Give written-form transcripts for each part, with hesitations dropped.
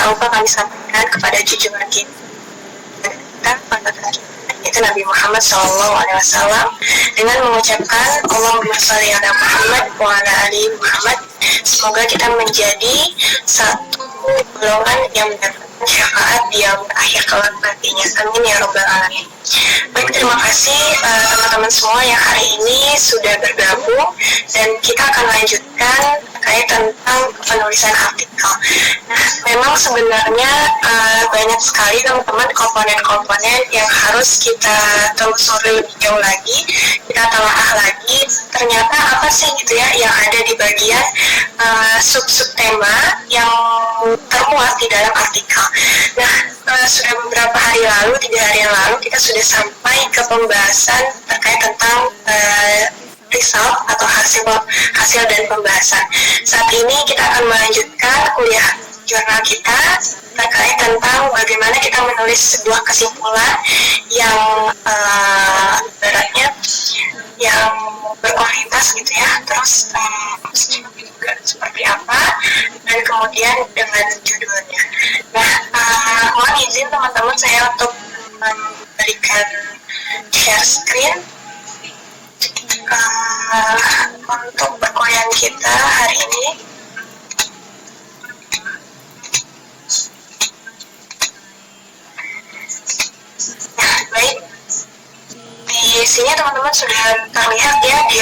tak lupa kami sampaikan kepada junjungan kita itu Nabi Muhammad SAW dengan mengucapkan Allahumma sholli ala Muhammad wa ala ali Muhammad. Semoga kita menjadi satu golongan yang mendapatkan syafaat di akhir kelak nantinya. Amin ya robbal alamin. Baik, terima kasih teman-teman semua yang hari ini sudah bergabung, dan kita akan lanjutkan terkait tentang penulisan artikel. Nah, memang sebenarnya banyak sekali teman-teman komponen-komponen yang harus kita telusuri lebih jauh lagi, kita telaah lagi. Ternyata apa sih gitu ya yang ada di bagian sub-sub tema yang termuat di dalam artikel. Nah, sudah beberapa hari lalu, 3 hari yang lalu, kita sudah sampai ke pembahasan terkait tentang result atau hasil dan pembahasan. Saat ini kita akan melanjutkan kuliah jurnal kita terkait tentang bagaimana kita menulis sebuah kesimpulan yang ibaratnya yang berkualitas gitu ya. Terus juga seperti apa, dan kemudian dengan judulnya. Nah, mohon izin teman-teman saya untuk memberikan share screen untuk perkuliahan kita hari ini. Nah, baik, di sini teman-teman sudah terlihat ya di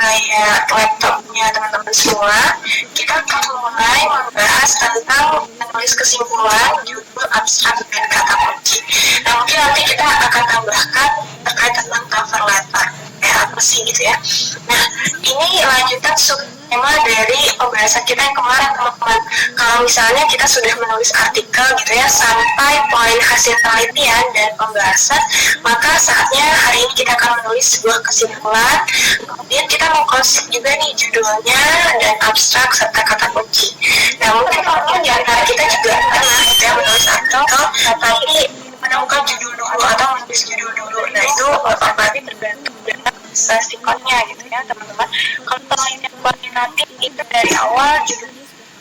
layar laptopnya teman-teman semua. Kita akan mulai membahas tentang menulis kesimpulan, judul, abstrak, dan kata kunci. Nah, mungkin nanti kita akan tambahkan terkait tentang cover letter, kayak apa sih gitu ya. Nah, ini lanjutan subtema dari pembahasan kita yang kemarin teman-teman. Kalau misalnya kita sudah menulis artikel gitu ya sampai poin hasil penelitian dan pembahasan, maka saatnya hari ini kita akan menulis sebuah kesimpulan. Kemudian kita mengkonsep juga nih judulnya dan abstrak serta kata kunci. Nah, mungkin teman-teman di antara kita juga pernah gitu ya menulis artikel tapi menemukan judul dulu atau menulis judul dulu. Nah, itu berarti tergantung dengan sikotnya gitu ya teman-teman. Kalau penelitian kuantitatif itu dari awal judul,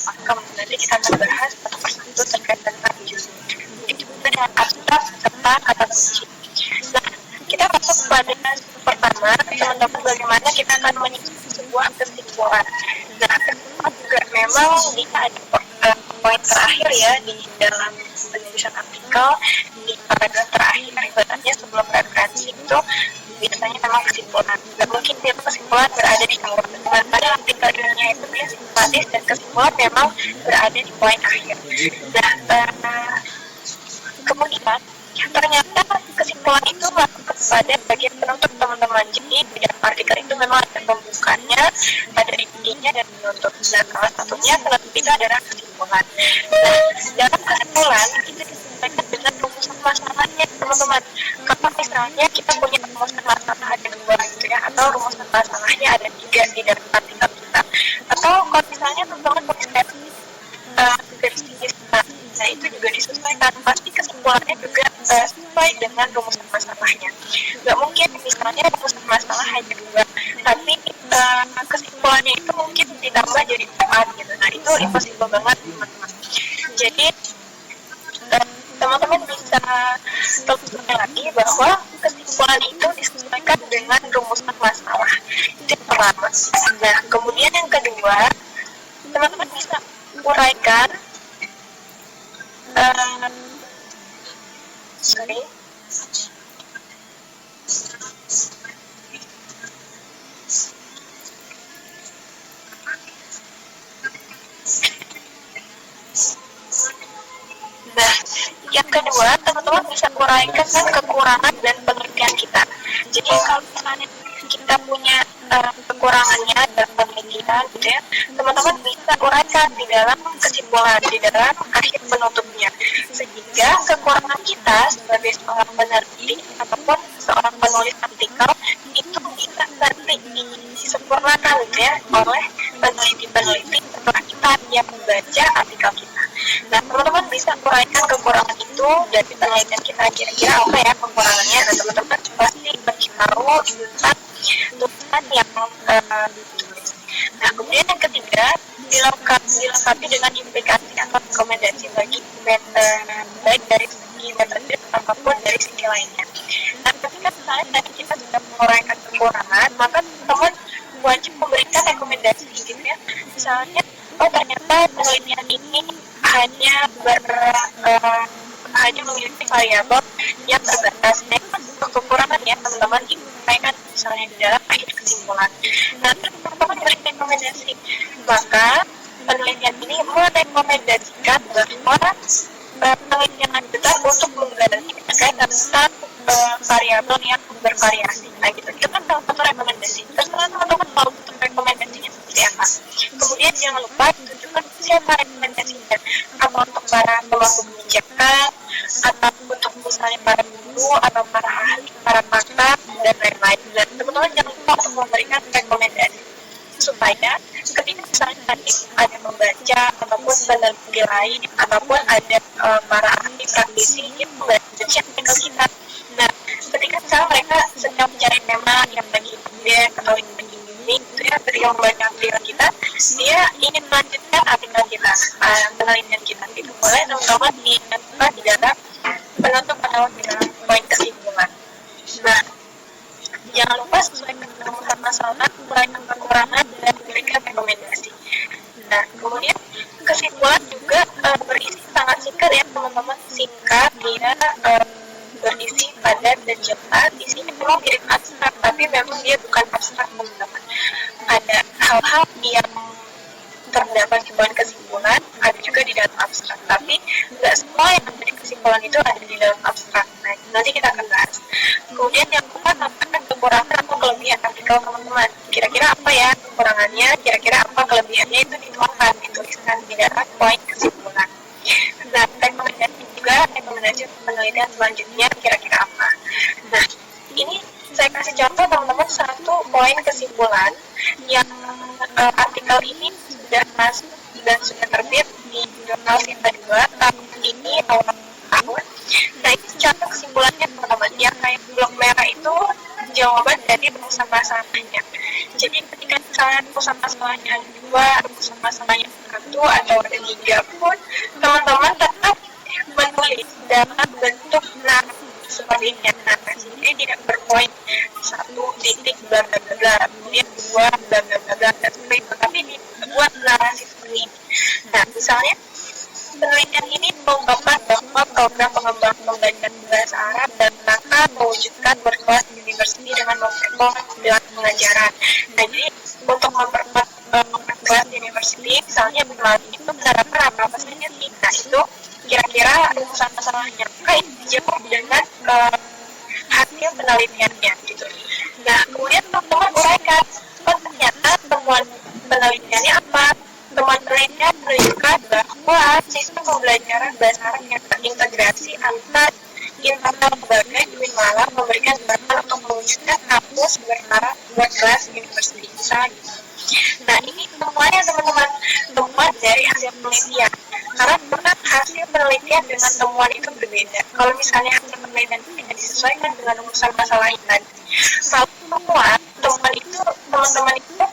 maka nanti kita akan bahas satu persatu terkait tentang judul. Itu juga dengan abstrak serta kata kunci. Nah, kita masuk pada pertama, teman-teman, bagaimana kita akan menyusun sebuah kesimpulan. Nah, kesimpulan juga memang jika ada poin terakhir ya di dalam penulisan artikel, di paragraf terakhir ibaratnya sebelum referensi itu biasanya memang kesimpulan. Gak mungkin dia kesimpulan berada di awal. Pada artikelnya itu dia sistematis dan kesimpulan memang berada di poin akhir. Nah, kemudian ternyata kesimpulan itu masuk kepada bagian penutup teman-teman. Jadi di dalam artikel itu memang ada pembukanya, ada intinya dan penutup. Nah, salah satunya itu adalah kesimpulan. Nah, dalam kesimpulan itu disampaikan dengan rumusan masalahnya teman-teman. Kalau misalnya kita punya rumusan masalah ada 2 gitu ya, atau rumusan masalahnya ada 3 di dalam artikel kita. Atau kalau misalnya teman-teman tulis nah itu juga disesuaikan, pasti kesimpulannya juga sesuai dengan rumusan masalahnya. Gak mungkin misalnya rumusan masalah hanya 2 tapi kesimpulannya itu mungkin ditambah jadi 4 gitu. Nah, itu impossible banget teman-teman. Jadi teman-teman bisa telusuri lagi bahwa kesimpulan itu disesuaikan dengan rumusan masalah. Itu yang pertama. Nah, kemudian yang kedua, teman-teman bisa uraikan Nah, yang kedua, teman-teman bisa uraikan kekurangan dan pengertian kita. Jadi kalau misalnya kita punya kekurangannya dan penelitian gitu ya, teman-teman bisa uraikan di dalam kesimpulan, di dalam akhir penutupnya, sehingga kekurangan kita sebagai seorang peneliti ataupun seorang penulis artikel itu bisa nanti disempurnakan gitu ya oleh peneliti-peneliti setelah kita yang membaca artikel kita. Nah, teman-teman bisa uraikan kekurangan itu dari penelitian kita, kira-kira apa ya kekurangannya. Nah, teman-teman pasti beritahu tulisan yang ditulis. Nah, kemudian yang ketiga, dilengkapi dengan implikasi atau rekomendasi baik dari segi metode ataupun dari segi lainnya. Nah, ketika misalnya tadi kita sudah menguraikan kekurangan, maka teman wajib memberikan rekomendasi gitu ya. Misalnya, oh ternyata penelitian ini hanya hanya memiliki variabel yang terbatas. Nah, itu kan kekurangan ya teman-teman, disampaikan misalnya di dalam akhir kesimpulan. Nah, teman-teman berikan rekomendasi, maka penelitian ini merekomendasikan bahwa penelitian lanjutan untuk menggali terkait tentang variabel yang bervariasi. Nah, gitu. Itu kan salah satu rekomendasi. Terserah teman-teman mau untuk rekomendasinya seperti apa. Kemudian jangan lupa tunjukkan siapa rekomendasinya. Apa untuk para pemangku kebijakan, atau untuk misalnya para guru, atau para ahli, para pakar, dan lain-lain. Dan teman-teman jangan lupa untuk memberikan rekomendasi supaya ketika misalnya tadi ada membaca ataupun peneliti lain ataupun ada para ahli praktisi yang membaca artikel kita. Nah, ketika misalnya mereka sedang mencari tema yang lagi update atau yang lagi unik itu ya, ketika membaca artikel kita, dia ingin melanjutkan artikel kita, penelitian kita, itu boleh teman-teman dinyatakan di dalam penutup atau di dalam poin kesimpulan. Nah, jangan lupa sesuaikan dengan masalah, kurangkan kekurangan, dan berikan rekomendasi. Nah, kemudian kesimpulan juga berisi sangat singkat ya teman-teman, singkat, dia berisi padat dan jelas. Di sini memang mirip abstrak, tapi memang dia bukan abstrak teman-teman. Ada hal-hal yang terdapat di poin kesimpulan, ada juga di dalam abstrak, tapi tidak semua yang ada di kesimpulan itu ada di dalam abstrak. Nah, nanti kita akan bahas. Kemudian yang keempat, apakah kekurangan atau kelebihan artikel teman-teman? Kira-kira apa ya kekurangannya, kira-kira apa kelebihannya, itu dituangkan, dituliskan di dalam poin kesimpulan. Nah, rekomendasi juga, rekomendasi penelitian selanjutnya kira-kira apa. Nah, ini saya kasih contoh teman-teman satu poin kesimpulan yang artikel ini sudah masuk dan sudah terbit di jurnal Sinta 2 tahun ini awal tahun. Nah, ini contoh kesimpulannya teman-teman, yang kayak blok merah itu jawaban dari rumusan masalahnya. Jadi ketika misalnya rumusan masalahnya ada 2, rumusan masalahnya 1, atau ada 3 pun, teman-teman tetap menulis dalam bentuk narasi seperti ini. Narasi ini tidak berpoin 1 titik bla bla bla, kemudian 2 bla bla bla, dan seperti itu, tapi dibuat narasi seperti ini. Nah, misalnya penelitian ini mengungkapkan bahwa program pengembangan pembelajaran bahasa Arab dan rangka mewujudkan berkelas university dengan memperkuat pembelajaran. Nah, jadi untuk memperkuat kelas university, misalnya melalui itu menerapkan apa saja sih? Nah, itu kira-kira rumusan masalahnya. Maka ini dijawab dengan hasil penelitiannya gitu. Nah, kemudian teman-teman uraikan, oh ternyata temuan penelitiannya apa? Temuan penelitian menunjukkan bahwa sistem pembelajaran bahasa Arab yang terintegrasi antar internal lembaga di Malang memberikan dampak untuk mewujudkan kampus bertaraf buat kelas university misalnya. Nah, ini temuannya teman-teman, temuan dari hasil penelitian. Karena memang hasil penelitian dengan temuan itu berbeda. Kalau misalnya hasil penelitian itu tidak disesuaikan dengan rumusan masalah ini tadi. Kalau temuan itu teman-teman itu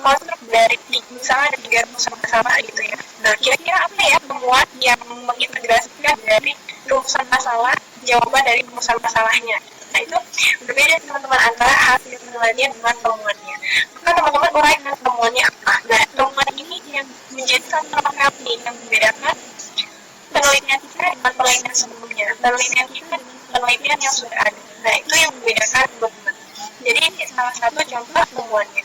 masuk dari misalnya ada 3 rumusan masalah gitu ya. Nah, kira-kira apa ya temuan yang mengintegrasikan dari rumusan masalah, jawaban dari rumusan masalahnya? Nah, itu berbeda teman-teman antara hasil penelitian dengan temuannya. Maka teman-teman uraikan temuannya apa. Nah, temuan ini yang menjadi satu kali yang membedakan penelitian kita dengan penelitian sebelumnya. Penelitian kita dengan penelitian yang sudah ada. Nah, itu yang membedakan teman-teman. Jadi ini salah satu contoh temuannya.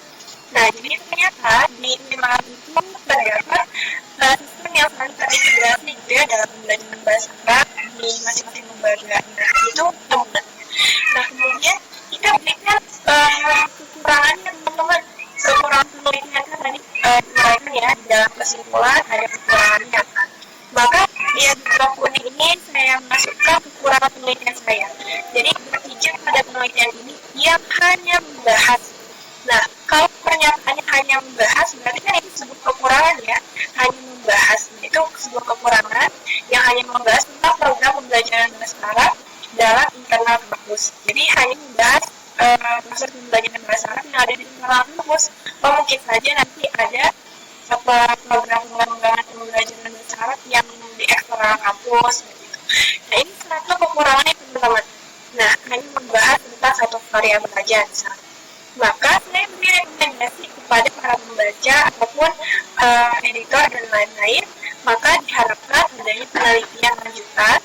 Nah, jadi ternyata di Malang itu terdapat sistem yang sangat terintegrasi juga dalam pembelajaran bahasa Arab di masing-masing lembaga. Nah, itu teman. Nah, kemudian kita berikan kekurangannya teman-teman. Kekurangan penelitian kan tadi diuraikan ya di dalam kesimpulan ada kekurangannya kan. Maka di blok kuning ini saya masukkan kekurangan penelitian saya. Jadi berpijak pada penelitian ini yang hanya membahas. Nah, kalau pernyataannya hanya membahas, berarti kan itu sebuah kekurangan ya, hanya membahas. Itu sebuah kekurangan yang hanya membahas tentang program pembelajaran bahasa Arab dalam internal kampus. Jadi hanya membahas proses pembelajaran bahasa Arab yang ada di internal kampus. Oh, mungkin saja nanti ada program pengembangan pembelajaran bersyarat yang di eksternal kampus gitu. Nah ini satu kekurangannya teman-teman. Nah hanya membahas tentang satu variabel saja misalnya. Maka saya beri rekomendasi kepada para pembaca ataupun editor dan lain-lain, maka diharapkan adanya penelitian lanjutan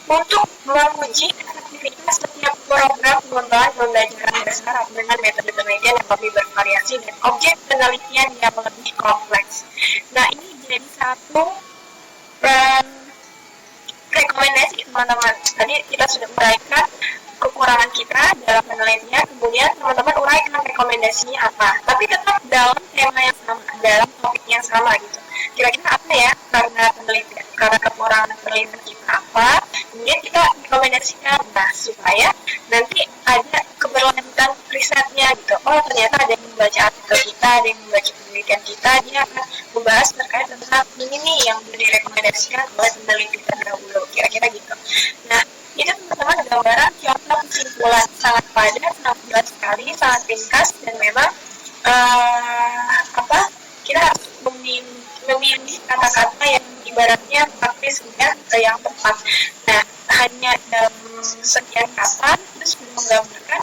untuk menguji efektivitas setiap program pengembangan pembelajaran bersyarat dengan metode penelitian yang lebih bervariasi dan objek penelitian yang lebih kompleks. Nah ini jadi satu rekomendasi teman-teman. Tadi kita sudah uraikan kekurangan kita dalam penelitian, kemudian teman-teman uraikan rekomendasinya apa. Tapi tetap dalam tema yang sama, dalam topik yang sama gitu. Kira-kira apa ya karena kekurangan penelitian kita apa, kemudian kita rekomendasikan supaya nanti ada keberlanjutan risetnya gitu. Oh ternyata ada yang membaca artikel kita, ada yang membaca penelitian kita, dia akan membahas terkait tentang ini nih yang direkomendasikan oleh peneliti terdahulu, kira-kira gitu. Nah itu teman-teman gambaran contoh kesimpulan sangat padat, sangat jelas sekali, sangat ringkas, dan memang kita harus memilih kata-kata yang ibaratnya praktis yang tepat. Nah hanya dalam sekian kata terus menggambarkan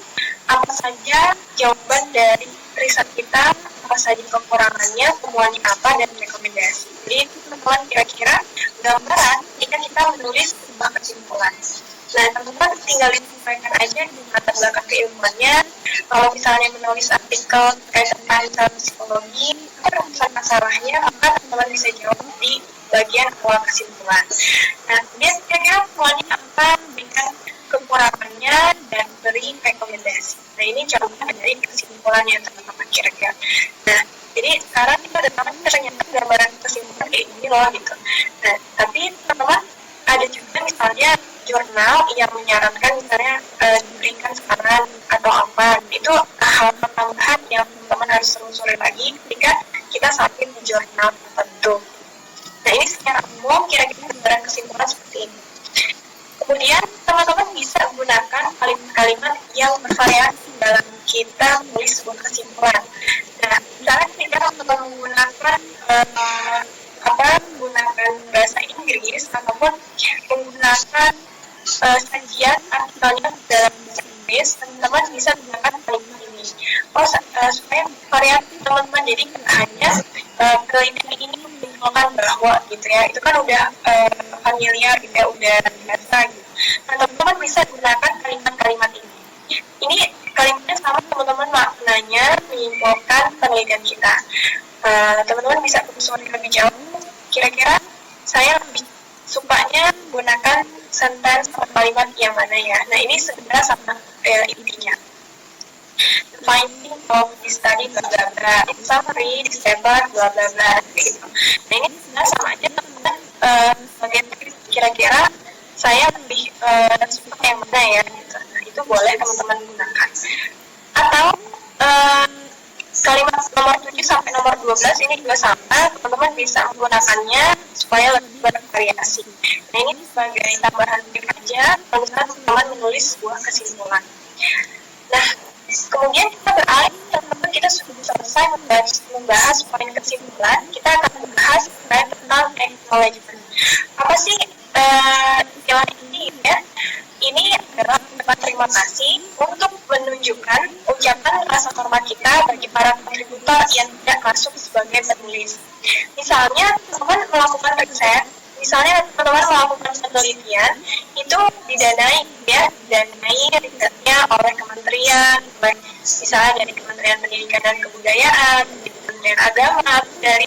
apa saja jawaban dari riset kita, apa saja kekurangannya, temuannya apa, dan rekomendasi. Jadi itu teman-teman kira-kira gambaran jika kita menulis sebuah kesimpulan. Nah teman-teman tinggal disampaikan aja di latar belakang keilmuannya. Kalau misalnya menulis artikel terkait tentang psikologi, rumusan masalahnya, maka teman-teman bisa jawab di bagian awal kesimpulan. Nah kemudian kira-kira temuannya apa, berikan kekurangannya, dan beri rekomendasi. Nah ini contohnya dari kesimpulannya teman-teman kira-kira. Nah jadi sekarang kita udah tahu ternyata gambaran kesimpulan kayak gini loh gitu. Nah tapi teman-teman ada juga misalnya jurnal yang menyarankan misalnya diberikan saran atau apa, itu hal tambahan yang teman-teman harus telusuri lagi ketika kita sampai di jurnal tertentu. Nah ini secara umum kira-kira gambaran kesimpulan seperti ini. Kemudian teman-teman bisa gunakan kalimat-kalimat yang bervariasi dalam kita menulis sebuah kesimpulan. Nah misalnya kita menggunakan menggunakan bahasa Inggris ataupun menggunakan sajian artikelnya dalam bahasa Inggris, teman-teman bisa gunakan kalimat ini. Supaya variasi teman-teman, jadi hanya penelitian ini menunjukkan bahwa gitu ya, itu kan udah familiar gitu ya, udah biasa gitu. Nah teman-teman bisa gunakan kalimat-kalimat ini. Ini kalimatnya sama teman-teman, maknanya menyimpulkan penelitian kita. Teman-teman bisa telusuri lebih jauh, kira-kira saya lebih sukanya gunakan sentence atau kalimat yang mana ya. Nah ini sebenarnya sama intinya. The finding of this study bla bla bla, in summary this paper bla bla bla gitu. Nah ini sebenarnya sama aja teman-teman, kira-kira saya lebih suka yang mana ya gitu. Nah itu boleh teman-teman gunakan. Atau kalimat nomor 7 sampai nomor 12 ini juga sama, teman-teman bisa menggunakannya supaya lebih bervariasi. Nah ini sebagai tambahan tip aja kalau teman-teman menulis sebuah kesimpulan. Nah kemudian kita beralih, teman-teman kita sudah selesai membahas poin kesimpulan, kita akan membahas tentang acknowledgement. Apa sih istilah ini ya? Ini adalah ucapan terima kasih untuk menunjukkan ucapan rasa hormat kita bagi para kontributor yang tidak masuk sebagai penulis. Misalnya teman-teman melakukan riset, misalnya teman-teman melakukan penelitian, itu didanai risetnya oleh kementerian, misalnya dari Kementerian Pendidikan dan Kebudayaan, dari Kementerian Agama, dari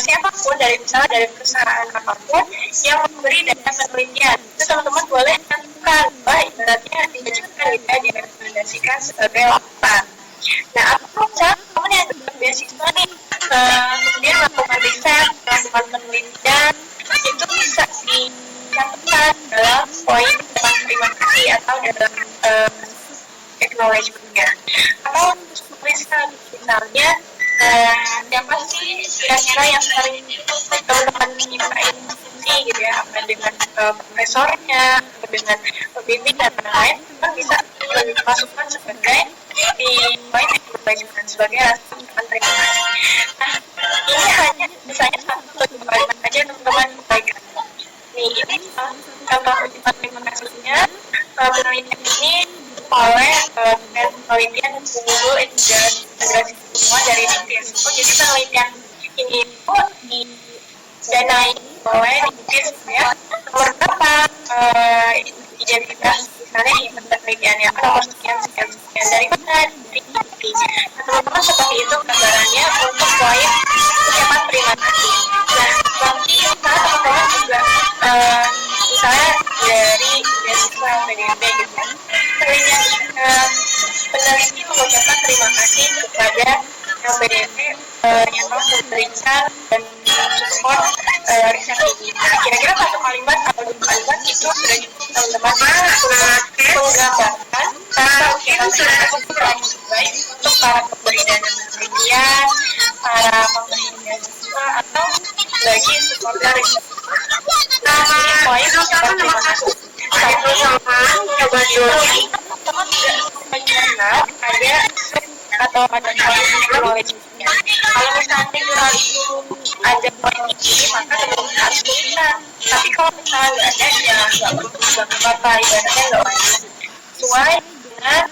siapapun, misalnya dari perusahaan apapun yang memberi dana penelitian, itu teman-teman boleh tentukan bahwa ibaratnya dibacakan direkomendasikan sebagai laporan. Nah, apapun teman yang dapat beasiswa nih, kemudian melakukan riset, melakukan penelitian, itu bisa dicantumkan dalam poin terima kasih atau dalam acknowledgement-nya. Atau untuk tulisan misalnya, siapa sih kira-kira yang sering teman-teman mintain diskusi gitu ya, apa dengan profesornya, apa dengan pembimbing dan lain-lain, kan bisa dimasukkan sebagai di poin acknowledgement sebagai rasa ucapan terima kasih. Nah, ini hanya misalnya satu atau dua kalimat aja teman-teman sampaikan. Nih, ini contoh ucapan terima kasihnya. Penelitian ini oleh penelitian Google Integrasi Semua dari NITIS. Jadi penelitian ini itu didanai oleh NITIS ya. Nomor berapa identitas misalnya penelitiannya nomor sekian dari mana dari IPI. Teman-teman seperti itu gambarannya untuk poin ucapan terima kasih. Nah, nanti teman-teman juga misalnya dari beasiswa PDB gitu kan, peneliti mengucapkan terima kasih kepada LPDP yang telah memberikan dan support riset ini. Nah, kira-kira satu kalimat atau dua kalimat itu sudah cukup teman-teman menggambarkan ucapan terima kasih baik untuk para pemberi dana penelitian, para pemberi beasiswa atau bagi supporter riset. Ini poin ucapan terima kasih. Satu coba diulangi. Teman-teman tidak mencatat ada atau ada poin acknowledgement-nya. Kalau misalnya jurnal itu ada poin ini, maka teman-teman harus tuliskan. Tapi kalau misalnya nggak ada, ya nggak perlu apa-apa, ibaratnya nggak wajib. Sesuai dengan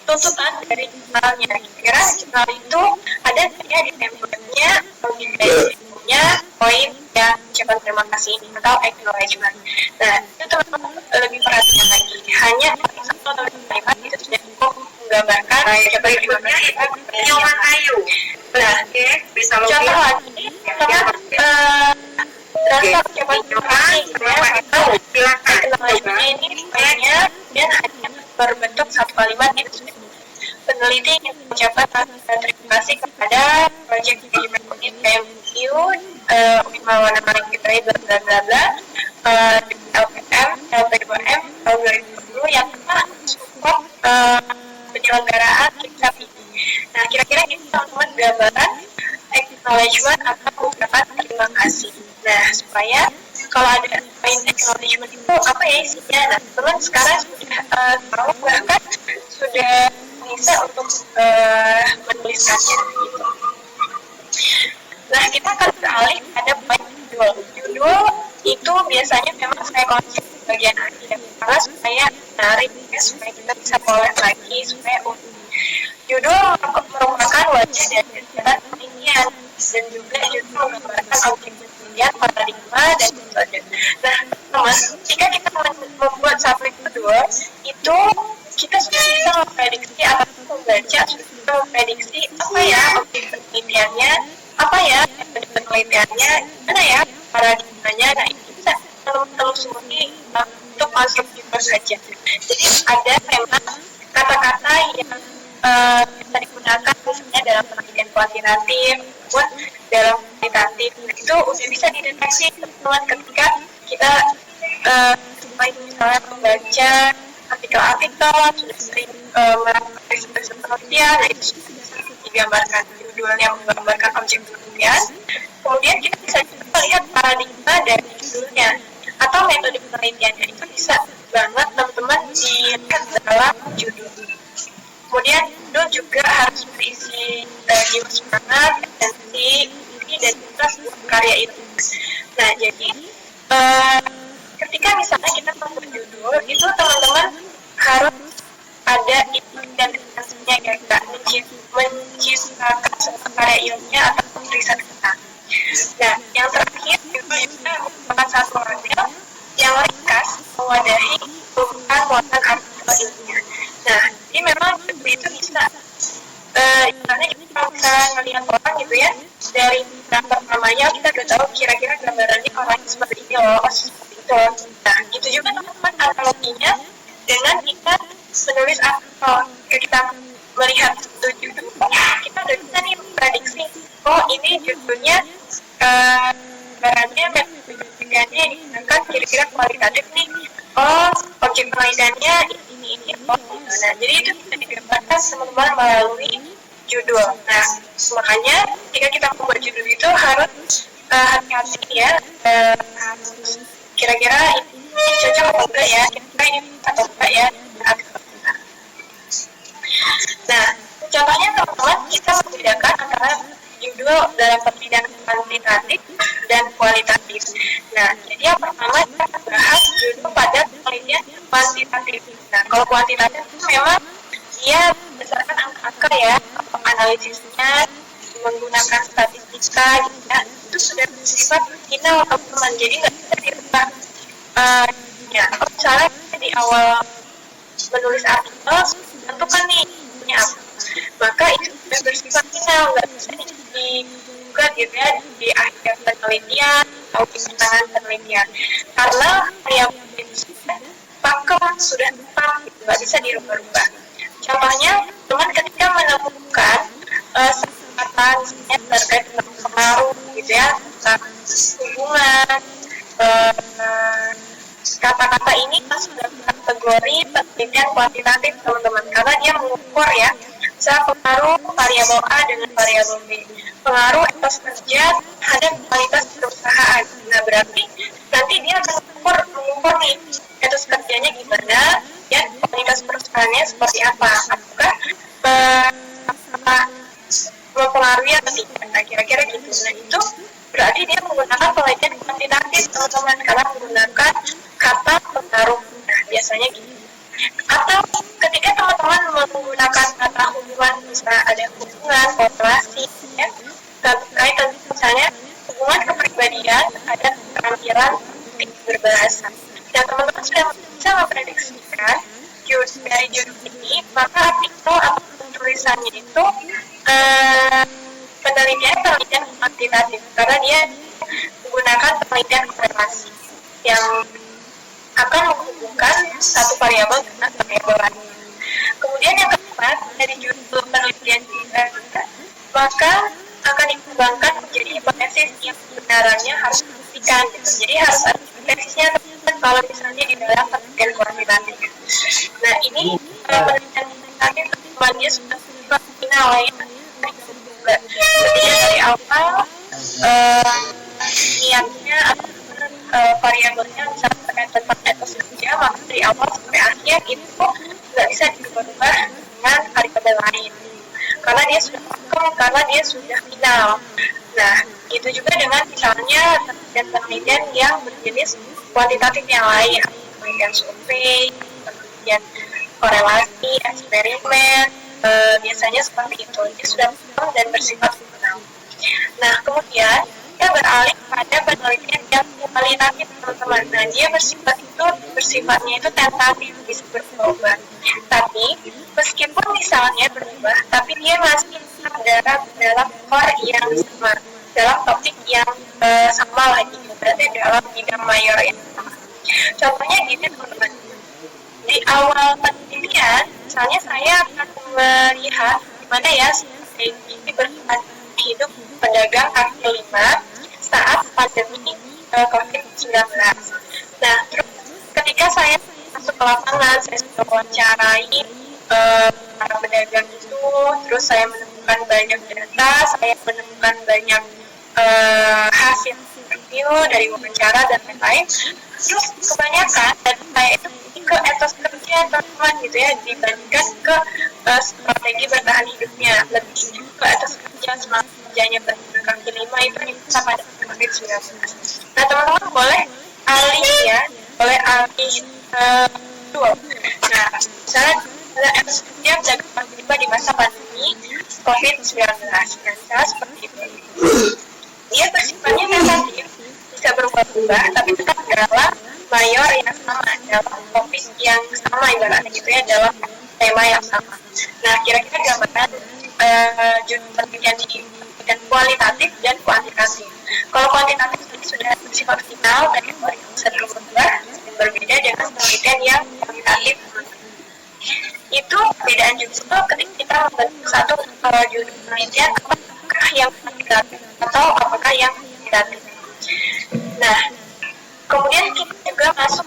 tuntutan dari jurnalnya. Kira-kira jurnal itu ada ya di template-nya atau di guide-nya poin yang ucapan terima kasih ini atau acknowledgement. Nah, itu teman-teman lebih perhatian lagi. Hanya satu atau dua kalimat itu sudah cukup menggambarkan ucapan terima kasih. Nyoman Ayu. Nah, bisa contoh lagi, rasa ucapan terima kasih atau acknowledgement ini poinnya dan hanya berbentuk satu kalimat itu. Peneliti ingin mengucapkan terima kasih kepada Project Management Unit KMU, Mawana Maringkitrai, bla bla bla bla, LPM, LP2M, tahun 2020 yang telah support penyelenggaraan kita ini. Nah, kira-kira ini teman-teman gambaran acknowledgement atau ucapan terima kasih. Nah, supaya kalau ada poin acknowledgement itu apa ya isinya? Nah, teman sekarang sudah tahu bahkan sudah bisa untuk menuliskannya gitu. Nah, kita akan beralih pada poin judul. Judul itu biasanya memang saya konsep bagian akhir karena supaya menarik ya, supaya kita bisa collect lagi supaya judul merupakan wajah dari kegiatan penelitian dan juga judul menggambarkan objek penelitian, paradigma dan metode. Nah, teman, jika kita membuat satu judul itu kita sudah bisa memprediksi atau membaca sudah memprediksi apa ya objek penelitiannya, apa ya metode penelitiannya, mana ya paradigmanya. Nah, itu bisa telusuri untuk masuk judul saja. Jadi ada memang kata-kata yang bisa digunakan misalnya dalam penelitian kuantitatif maupun dalam kualitatif. Itu udah bisa dideteksi teman-teman ketika kita misalnya membaca artikel-artikel, sudah sering melakukan riset penelitian. Nah, itu sudah bisa digambarkan judulnya menggambarkan objek penelitian. Kemudian kita bisa juga melihat paradigma dari judulnya atau metode penelitiannya. Itu bisa banget teman-teman dilihat dalam judul. Kemudian judul juga harus berisi jiwa semangat, esensi, inti, dan juga sebuah karya itu. Nah, jadi ketika misalnya kita membuat judul, itu teman-teman harus ada inti dan esensinya ya, kita menciptakan sebuah karya ilmiah atau riset kita. Nah, yang terakhir judul itu merupakan satu model yang ringkas mewadahi bukan muatan artikel ilmiah. Nah, ini memang itu bisa misalnya kita bisa melihat orang gitu ya, dari gambar namanya kita udah tahu kira-kira gambarannya orang seperti ini loh, seperti itu. Nah, gitu juga teman-teman analoginya dengan kita menulis artikel. Ketika kita melihat satu judul, kita udah bisa nih memprediksi, oh ini judulnya gambarannya metodenya digunakan kira-kira kualitatif nih, oh objek penelitiannya ini. Nah, jadi itu bisa digambarkan teman-teman melalui judul. Nah, makanya jika kita membuat judul itu harus hati-hati ya, kira-kira ini cocok atau enggak ya, kira-kira ini atau enggak ya. Nah, contohnya teman-teman kita membedakan antara judul dalam penelitian kuantitatif dan kualitatif. Nah, jadi yang pertama kita bahas judul pada penelitian kuantitatif. Nah, kalau kuantitatif itu memang dia berdasarkan angka-angka ya, analisisnya menggunakan statistika, gitu ya, itu sudah bersifat final teman-teman, jadi nggak bisa dirubah. Ya, misalnya di awal menulis artikel tentukan nih punya apa, maka itu sudah bersifat final, nggak bisa digugat gitu ya di akhir penelitian atau di pertengahan penelitian, karena yang pakem sudah tetap gitu, nggak bisa dirubah-rubah. Contohnya teman ketika menemukan kata misalnya terkait dengan pengaruh gitu ya, hubungan, kata-kata ini masuk dalam kategori penelitian kuantitatif teman-teman, karena dia mengukur ya misalnya pengaruh variabel A dengan variabel B, pengaruh etos kerja terhadap kualitas perusahaan. Nah, berarti nanti dia akan mengukur nih etos kerjanya gimana ya, kualitas perusahaannya seperti apa, apakah mempengaruhi atau tidak. Nah, kira-kira gitu. Nah, itu berarti dia menggunakan penelitian kuantitatif teman-teman, karena menggunakan kata pengaruh. Nah, biasanya gitu. Atau ketika teman-teman menggunakan kata hubungan, misalnya ada hubungan, korelasi, ya, terkait misalnya hubungan kepribadian terhadap keterampilan berbahasa. Dan teman-teman sudah bisa memprediksikan dari judul ini, maka artikel atau tulisannya itu penelitian kuantitatif, karena dia menggunakan penelitian korelasi yang akan menghubungkan satu variabel dengan variabel lain. Kemudian yang keempat, dari judul penelitian kita, maka akan dikembangkan menjadi hipotesis yang kebenarannya harus dibuktikan. Gitu. Jadi harus ada hipotesisnya kalau misalnya di dalam penelitian kuantitatif. Nah, ini penelitian kuantitatif temannya sudah final ya. Ketika dari awal niatnya atau variabelnya misalnya terkait tentang etos kerja, maka dari awal sampai akhir itu nggak bisa diubah dengan variabel lain, karena dia sudah pakem, karena dia sudah final. Nah, itu juga dengan misalnya penelitian yang berjenis kuantitatif yang lain, penelitian survei, penelitian korelasi, eksperimen, biasanya seperti itu. Dia sudah pakem dan bersifat final. Nah, kemudian kita beralih pada penelitian yang kualitatif teman-teman. Nah, dia bersifatnya itu tentatif, bisa berubah. Tapi meskipun misalnya berubah, tapi dia masih dalam core yang sama, dalam topik yang sama lagi, berarti dalam bidang mayor yang sama. Contohnya gini teman-teman, di awal penelitian, misalnya saya akan melihat gimana ya strategi bertahan hidup pedagang kaki lima saat pandemi COVID-19. Nah, terus ketika saya masuk ke lapangan, saya sudah wawancarai para pedagang itu, terus saya menemukan banyak data, saya menemukan banyak hasil interview dari wawancara dan lain-lain. Terus kebanyakan data saya itu ke etos kerja teman-teman gitu ya, dibandingkan ke strategi bertahan hidupnya, lebih ke etos kerja, semangat kerjanya pedagang kaki lima itu bisa pada COVID-19. Nah, teman-teman boleh alih ya, boleh alih dua. Nah, misalnya ada etos kerja pedagang kaki lima di masa pandemi COVID-19. Nah, misalnya seperti itu. Dia bersifatnya tentatif, bisa berubah-ubah, tapi tetap dalam mayor yang sama, dalam topik yang sama ibaratnya gitu ya, dalam tema yang sama. Nah, kira-kira gambaran judul penelitian ini dan kualitatif dan kuantitatif. Kalau kuantitatif ini sudah bersifat final dan yang bisa berubah, berbeda dengan penelitian yang kualitatif. Itu perbedaan juga ketika kita membentuk satu judul penelitian, apakah yang kuantitatif atau apakah yang kuantitatif. Nah, kemudian kita juga masuk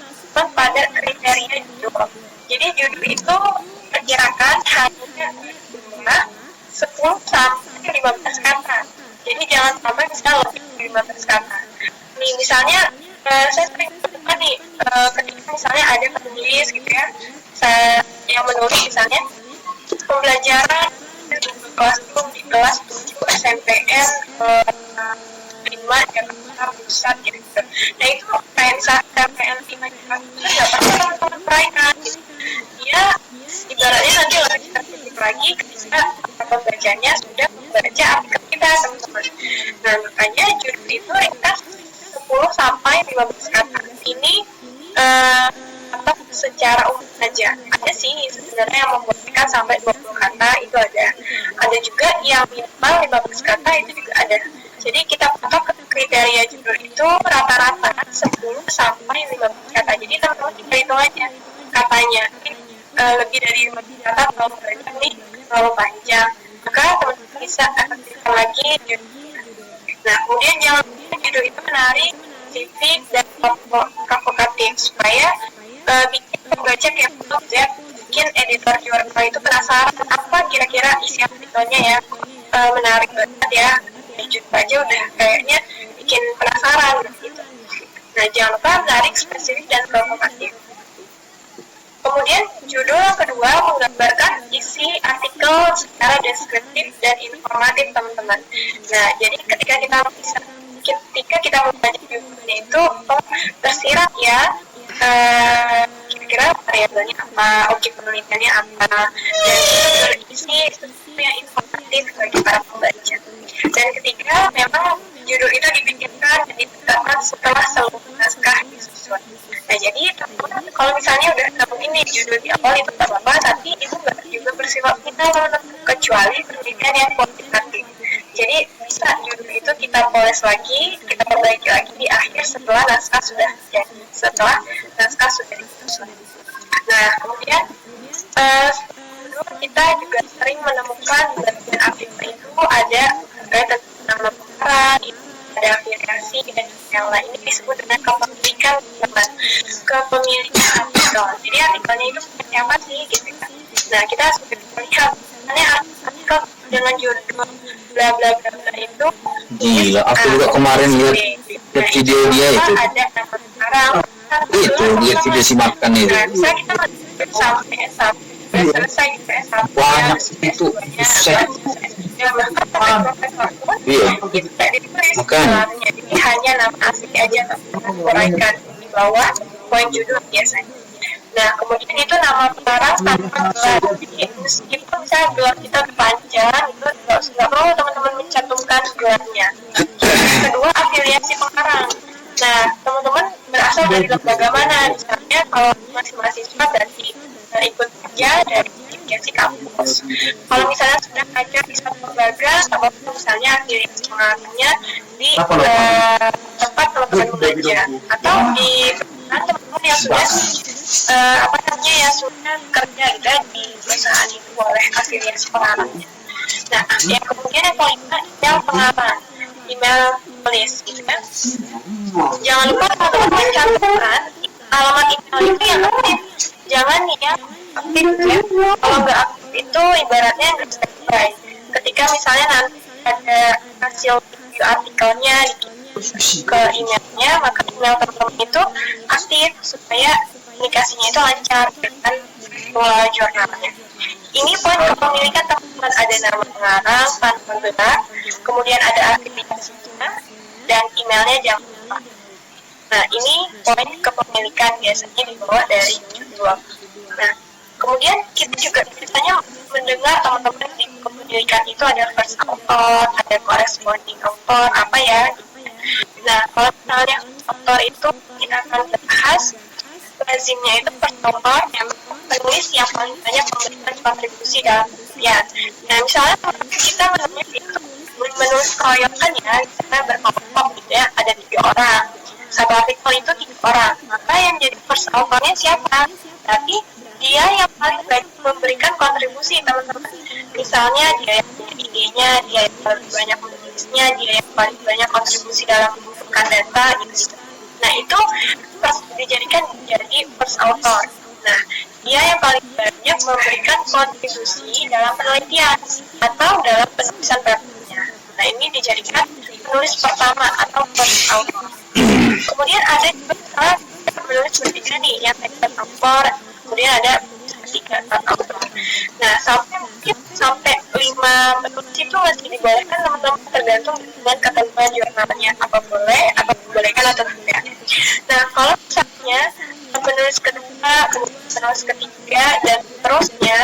pada kriteria judul. Jadi judul itu perkirakan hanya 10 sampai 15 kata. Jadi jangan sampai misalnya lebih dari 15 kata. Nih misalnya saya sering temukan nih ketika misalnya ada penulis gitu ya, yang menulis misalnya pembelajaran kelas di kelas 7 SMPN 5 Jakarta Pusat gitu. Nah itu KPN 5 Jakarta Pusat nggak pernah teman-teman peraikan gitu. Dia ibaratnya nanti lebih tertib lagi ketika pembacanya sudah membaca artikel kita teman-teman. Nah makanya judul itu ringkas 10 sampai 15 kata. Ini atau secara umum saja. Ada sih sebenarnya yang membolehkan sampai 20 kata itu ada. Ada juga yang minimal 15 kata itu juga ada. Jadi kita patok kriteria judul itu rata-rata 10 sampai 15 kata. Jadi teman-teman kita hitung aja katanya. Lebih dari 15 kata kalau banyak nih terlalu panjang. Maka teman-teman bisa aktifkan lagi judul. Nah kemudian jangan judul itu menarik, spesifik dan provokatif supaya bikin pembaca kepo ya, bikin editor jurnal itu penasaran apa kira-kira isi artikelnya ya. Menarik banget ya, di judul aja udah kayaknya bikin penasaran gitu. Nah jangan lupa menarik, spesifik dan provokatif. Kemudian judul yang kedua menggambarkan isi artikel secara deskriptif dan informatif teman-teman. Nah jadi ketika kita membaca judulnya itu tersirat ya kira-kira variabelnya apa, objek penelitiannya apa, dan berisi sesuatu yang informatif bagi para pembaca. Dan ketiga, memang judul itu dipikirkan dan ditetapkan setelah seluruh naskah disusun. Nah jadi teman-teman kalau misalnya udah ketemu ini judul di awal itu tak apa-apa, tapi itu nggak juga bersifat final teman-teman, kecuali penelitian yang kuantitatif. Jadi bisa judul itu kita poles lagi, kita perbaiki lagi di akhir setelah naskah sudah jadi, setelah naskah sudah disusun. Nah kemudian kita juga sering menemukan bagian artikel itu ada tentang nama pengarang, ada afiliasi dan yang lain. Ini disebut dengan kepemilikan artikel. Jadi artikelnya itu seperti apa sih gitu kan. Nah kita sudah melihat artikel dengan judul bla bla bla bla itu gila, aku juga kemarin lihat video dia itu. Ada nama pengarang itu dia video si makan itu. Nah bisa kita sampai S1 selesai di S1 banyak itu buset. Iya bukan jadi hanya nama asli aja uraikan di bawah poin judul biasanya. Nah kemudian itu nama pengarang tanpa gelar. Jadi meskipun misalnya gelar kita panjang itu nggak perlu teman-teman mencantumkan gelarnya. Kedua, afiliasi pengarang. Nah teman-teman berasal dari lembaga mana? Misalnya kalau masih mahasiswa berarti ikut kerja dari afiliasi kampus. Kalau misalnya sudah kerja di satu lembaga, atau misalnya afiliasi pengarangnya di tempat teman-teman belajar atau di teman-teman yang sudah yang sudah kerja gitu di perusahaan itu oleh afiliasi pengarangnya. Nah yang kemudian yang kelima email pengarang, email tulis gitu kan. Jangan lupa teman-teman mencantumkan alamat email itu yang aktif, jangan nih yang aktif ya. Kalau nggak aktif itu ibaratnya nggak standby. Ketika misalnya nanti ada hasil video artikelnya ke emailnya, maka email teman-teman itu aktif supaya komunikasinya itu lancar dengan pengelola jurnalnya. Ini poin kepemilikan teman-teman, ada nama pengarang tanpa gelar, kemudian ada afiliasinya dan emailnya jangan lupa. Nah ini poin kepemilikan biasanya dibawa dari judul. Nah kemudian kita juga biasanya mendengar teman-teman di kepemilikan itu ada first author, ada corresponding author, apa ya. Nah kalau misalnya author itu kita akan bahas lazimnya itu first author yang penulis yang paling banyak memberikan kontribusi dalam penelitian. Nah misalnya kita menulis itu menulis keroyokan ya, misalnya berkelompok gitu ya, ada 3 orang. Satu artikel itu 3 orang, maka yang jadi first author-nya siapa? Tapi dia yang paling banyak memberikan kontribusi teman-teman. Misalnya dia yang punya idenya, dia yang paling banyak menulisnya, dia yang paling banyak kontribusi dalam mengumpulkan data gitu. Nah itu dijadikan menjadi first author. Nah dia yang paling banyak memberikan kontribusi dalam penelitian atau dalam penulisan papernya. Nah ini dijadikan penulis pertama atau first author. Kemudian ada juga penulis bertiga nih yang second author, kemudian ada 3 author. Nah sampai mungkin sampai 5 penulis itu masih dibolehkan teman-teman, tergantung dengan ketentuan jurnalnya, apa boleh, apa dibolehkan atau tidak. Nah, kalau misalnya penulis kedua, penulis ketiga, dan seterusnya,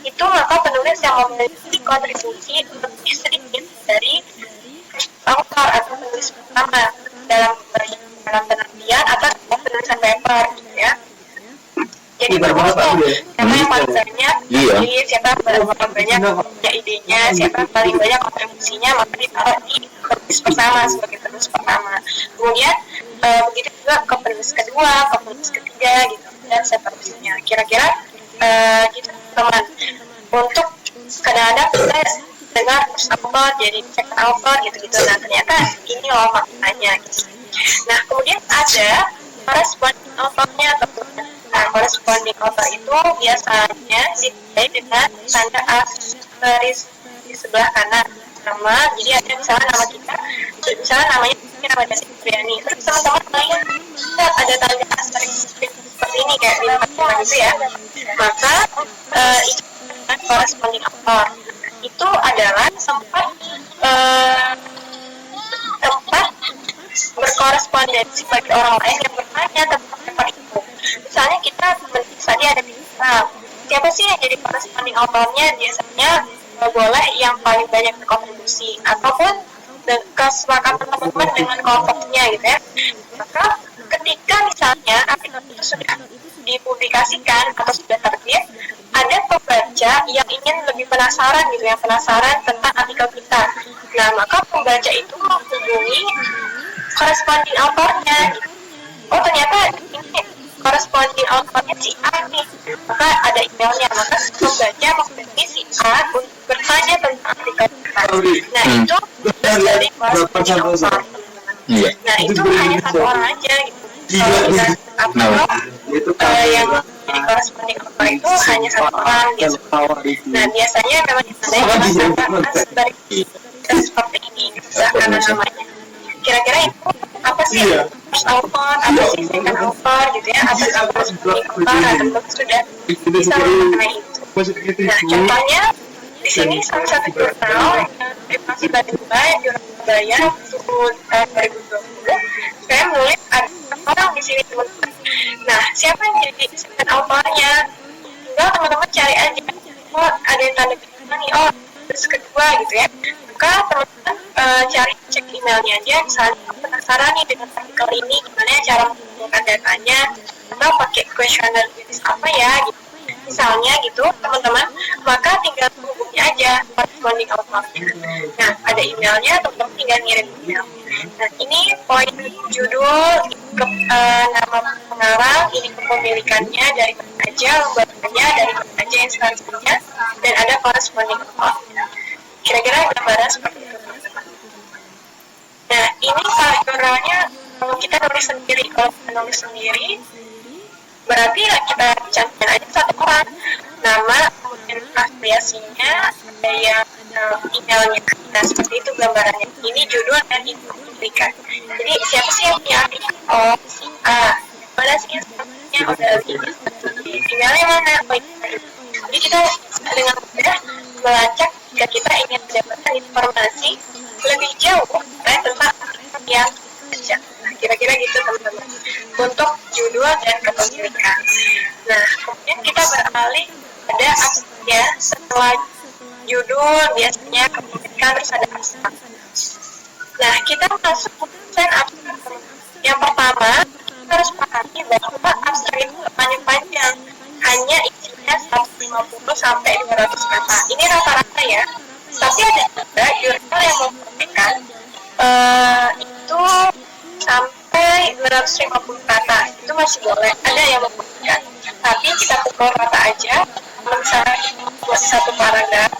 itu maka penulis yang memiliki kontribusi lebih sedikit dari author atau penulis pertama dalam penelitian atau dalam penulisan paper, gitu ya. Jadi berbeda siapa yang paling banyak siapa yang paling banyak punya idenya, siapa yang paling banyak kontribusinya, maka ditaruh di penulis pertama sebagai penulis pertama. Kemudian begitu juga ke penulis kedua, ke penulis ketiga, gitu, dan seterusnya. Kira-kira gitu teman. Untuk kadang-kadang kita dengar first author jadi second author gitu-gitu. Nah, ternyata ini loh maknanya gitu. Nah, kemudian ada corresponding author-nya atau corresponding author itu biasanya ditandai dengan tanda asterisk di sebelah kanan nama. Jadi ada misalnya nama kita, misalnya namanya nama Desi Briani, terus teman-teman lain ada tanda asterisk seperti ini kayak di tempat gitu ya, maka itu corresponding author itu adalah tempat berkorespondensi bagi orang lain yang bertanya tentang paper itu. Misalnya kita tadi ada siapa sih yang jadi corresponding authornya, biasanya boleh yang paling banyak berkontribusi ataupun kesepakatan teman-teman dengan kelompoknya gitu ya. Maka ketika misalnya artikel itu sudah dipublikasikan atau sudah terbit, ada pembaca yang ingin lebih penasaran gitu ya, penasaran tentang artikel kita. Nah, maka pembaca itu menghubungi corresponding author-nya gitu. Oh, ternyata ini corresponding author-nya si A nih, maka ada emailnya, maka pembaca menghubungi si A untuk bertanya tentang artikel kita. Nah, itu dari corresponding author. Nah, itu hanya satu orang aja gitu. Yang jadi corresponding author itu hanya satu orang gitu. Nah, biasanya memang ditandai dengan tanda seperti ini, karena namanya. Kira-kira itu apa sih first author, apa sih second author gitu ya, apa sih corresponding author, atau sudah bisa mengenai itu. Nah, contohnya di sini salah satu jurnal yang masih Badai, jurnal Budaya tahun 2020, saya menulis ada orang di sini teman-teman. Nah, siapa yang jadi second authornya? Tinggal teman-teman cari aja. Oh, ada yang tanda bintang nih, oh terus kedua gitu ya. Maka teman-teman cari cek emailnya aja, misalnya penasaran nih dengan artikel ini gimana cara mengumpulkan datanya, atau pakai kuesioner jenis apa ya gitu. Misalnya gitu teman-teman, maka tinggal hubungi aja corresponding author-nya. Nah, ada emailnya, teman-teman tinggal ngirim email. Nah, ini poin judul, nama pengarang, ini kepemilikannya dari mana aja, lembaganya dari mana aja, instansinya, dan ada corresponding author. Kira-kira gambaran seperti itu. Nah, ini kalau jurnalnya kalau kita nulis sendiri, kalau kita nulis sendiri berarti ya kita cantumkan aja satu orang, nama, kemudian afiliasinya, ada yang emailnya. Nah, seperti itu gambarannya. Ini judul dan ini kepemilikan. Jadi siapa sih yang punya artikel? Oh, si A. Mana sih instansinya? Oh, dari emailnya mana? Oh, ini. Jadi kita dengan mudah melacak jika kita ingin mendapatkan informasi lebih jauh tentang yang baca. Nah, kira-kira gitu teman-teman untuk judul dan kepemilikan. Nah, kemudian kita beralih pada abstraknya. Setelah judul biasanya kepemilikan terus ada abstrak. Nah, kita masuk ke abstrak. Yang pertama, kita harus pahami bahwa abstrak itu panjang-panjang, hanya isinya 150 sampai 200 kata. Ini rata-rata ya. Tapi ada juga jurnal yang mempublikasikan itu sampai 250 kata. Itu masih boleh. Ada yang mempublikasikan. Tapi kita pukul rata aja. Misalnya buat satu paragraf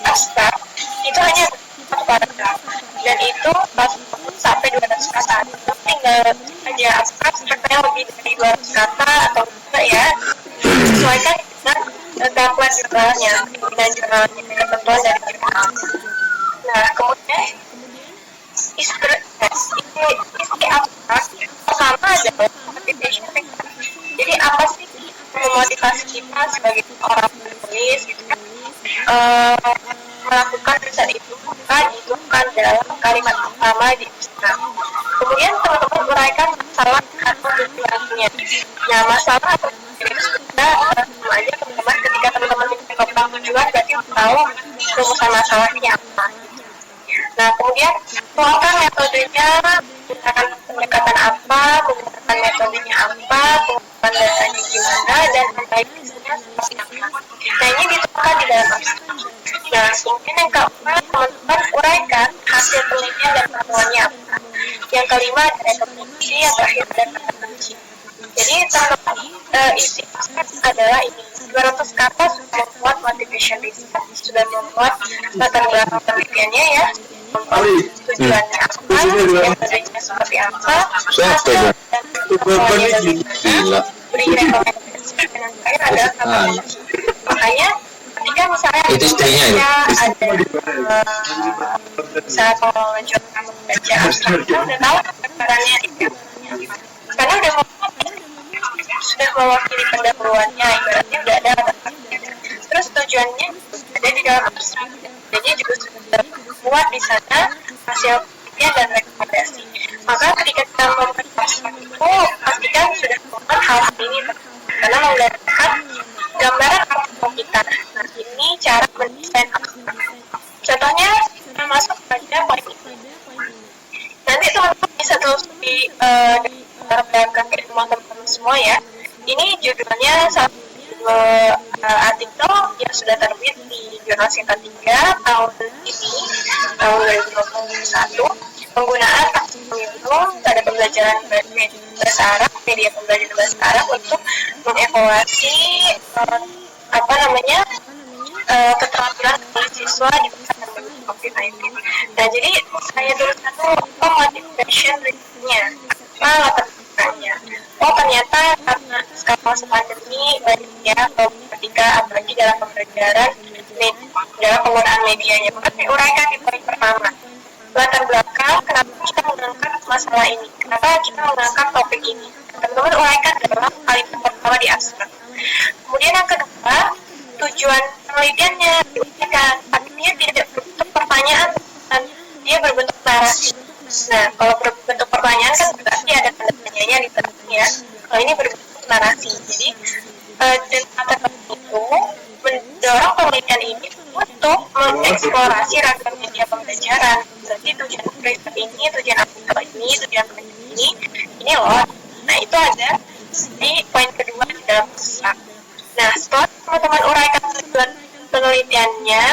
abstrak, itu hanya satu paragraf. Dan itu sampai 200 kata. Itu tinggal aja abstrak yang lebih dari 200 kata atau enggak ya. Sesuaikan dengan dakwah jurnalnya, dengan jurnalnya, ketentuan dari jurnal. Nah, kemudian isi abstrak pertama adalah motivation. Jadi apa sih memotivasi kita sebagai orang penulis gitu kan? uh, melakukan riset itu, maka dituangkan dalam kalimat pertama di abstrak. Kemudian teman-teman uraikan masalah atau tujuannya. Nah, masalah atau tujuan itu sudah sama aja teman-teman. Ketika teman-teman tentang tujuan, berarti tahu rumusan masalahnya apa. Nah, kemudian tuangkan metodenya, menggunakan pendekatan apa, menggunakan metodenya apa, menggunakan datanya gimana, dan analisisnya seperti apa. Nah, ini dituangkan di dalam abstrak. Nah, kemudian yang keempat, teman-teman uraikan hasil penelitian dan temuannya apa. Yang kelima ada rekomendasi, yang terakhir ada kata kunci. Jadi teman-teman isi abstrak adalah ini 200 kata sudah membuat motivation research, sudah membuat latar belakang penelitiannya ya, tujuannya apa, metodenya seperti apa, hasil dan temuannya bagaimana, beri rekomendasi, dan terakhir adalah kata kunci. Makanya ketika misalnya ada saat mau mencoba membaca abstrak itu udah tahu caranya itu, karena sudah mewakili pendahuluannya, ibaratnya udah ada kata-kata. Terus tujuannya ada di dalam abstrak, jadi juga sudah buat di sana hasil penelitian dan rekomendasi. Maka ketika kita membaca abstrak itu pastikan sudah melakukan hal ini karena menggambarkan gambaran apa kita. Nah, ini cara mendesain abstrak. Contohnya kita masuk pada poin ini. Nanti teman-teman bisa terus di belakang ke teman-teman semua ya. Ini judulnya satu artikel yang sudah terbit di Jurnal Sinta 3 tahun ini, tahun 2021. Penggunaan pemilu pada pembelajaran bahasa Arab, media pembelajaran bahasa Arab untuk mengevaluasi keterampilan siswa di masa pandemi COVID-19. Nah, jadi saya tuliskan dulu motivation research-nya, apa latar belakangnya. Oh, ternyata karena skala pandemi banyak ya ketika apalagi dalam pembelajaran dalam penggunaan medianya. Maka saya uraikan di poin pertama. Latar belakang kenapa kita mengangkat masalah ini, kenapa kita mengangkat topik ini. Teman-teman uraikan dalam kalimat pertama di abstrak. Kemudian yang kedua, tujuan penelitiannya diuraikan. Artinya tidak berbentuk pertanyaan, dan dia berbentuk narasi. Nah, kalau berbentuk pertanyaan kan berarti ada tanda tanyanya di tengahnya. Kalau ini berbentuk narasi. Jadi dan kata itu mendorong penelitian ini untuk mengeksplorasi ragam media pembelajaran. Berarti tujuan riset ini, tujuan artikel ini, tujuan penelitian ini loh. Nah, itu ada di poin kedua di dalam abstrak. Nah, setelah teman-teman uraikan tujuan penelitiannya,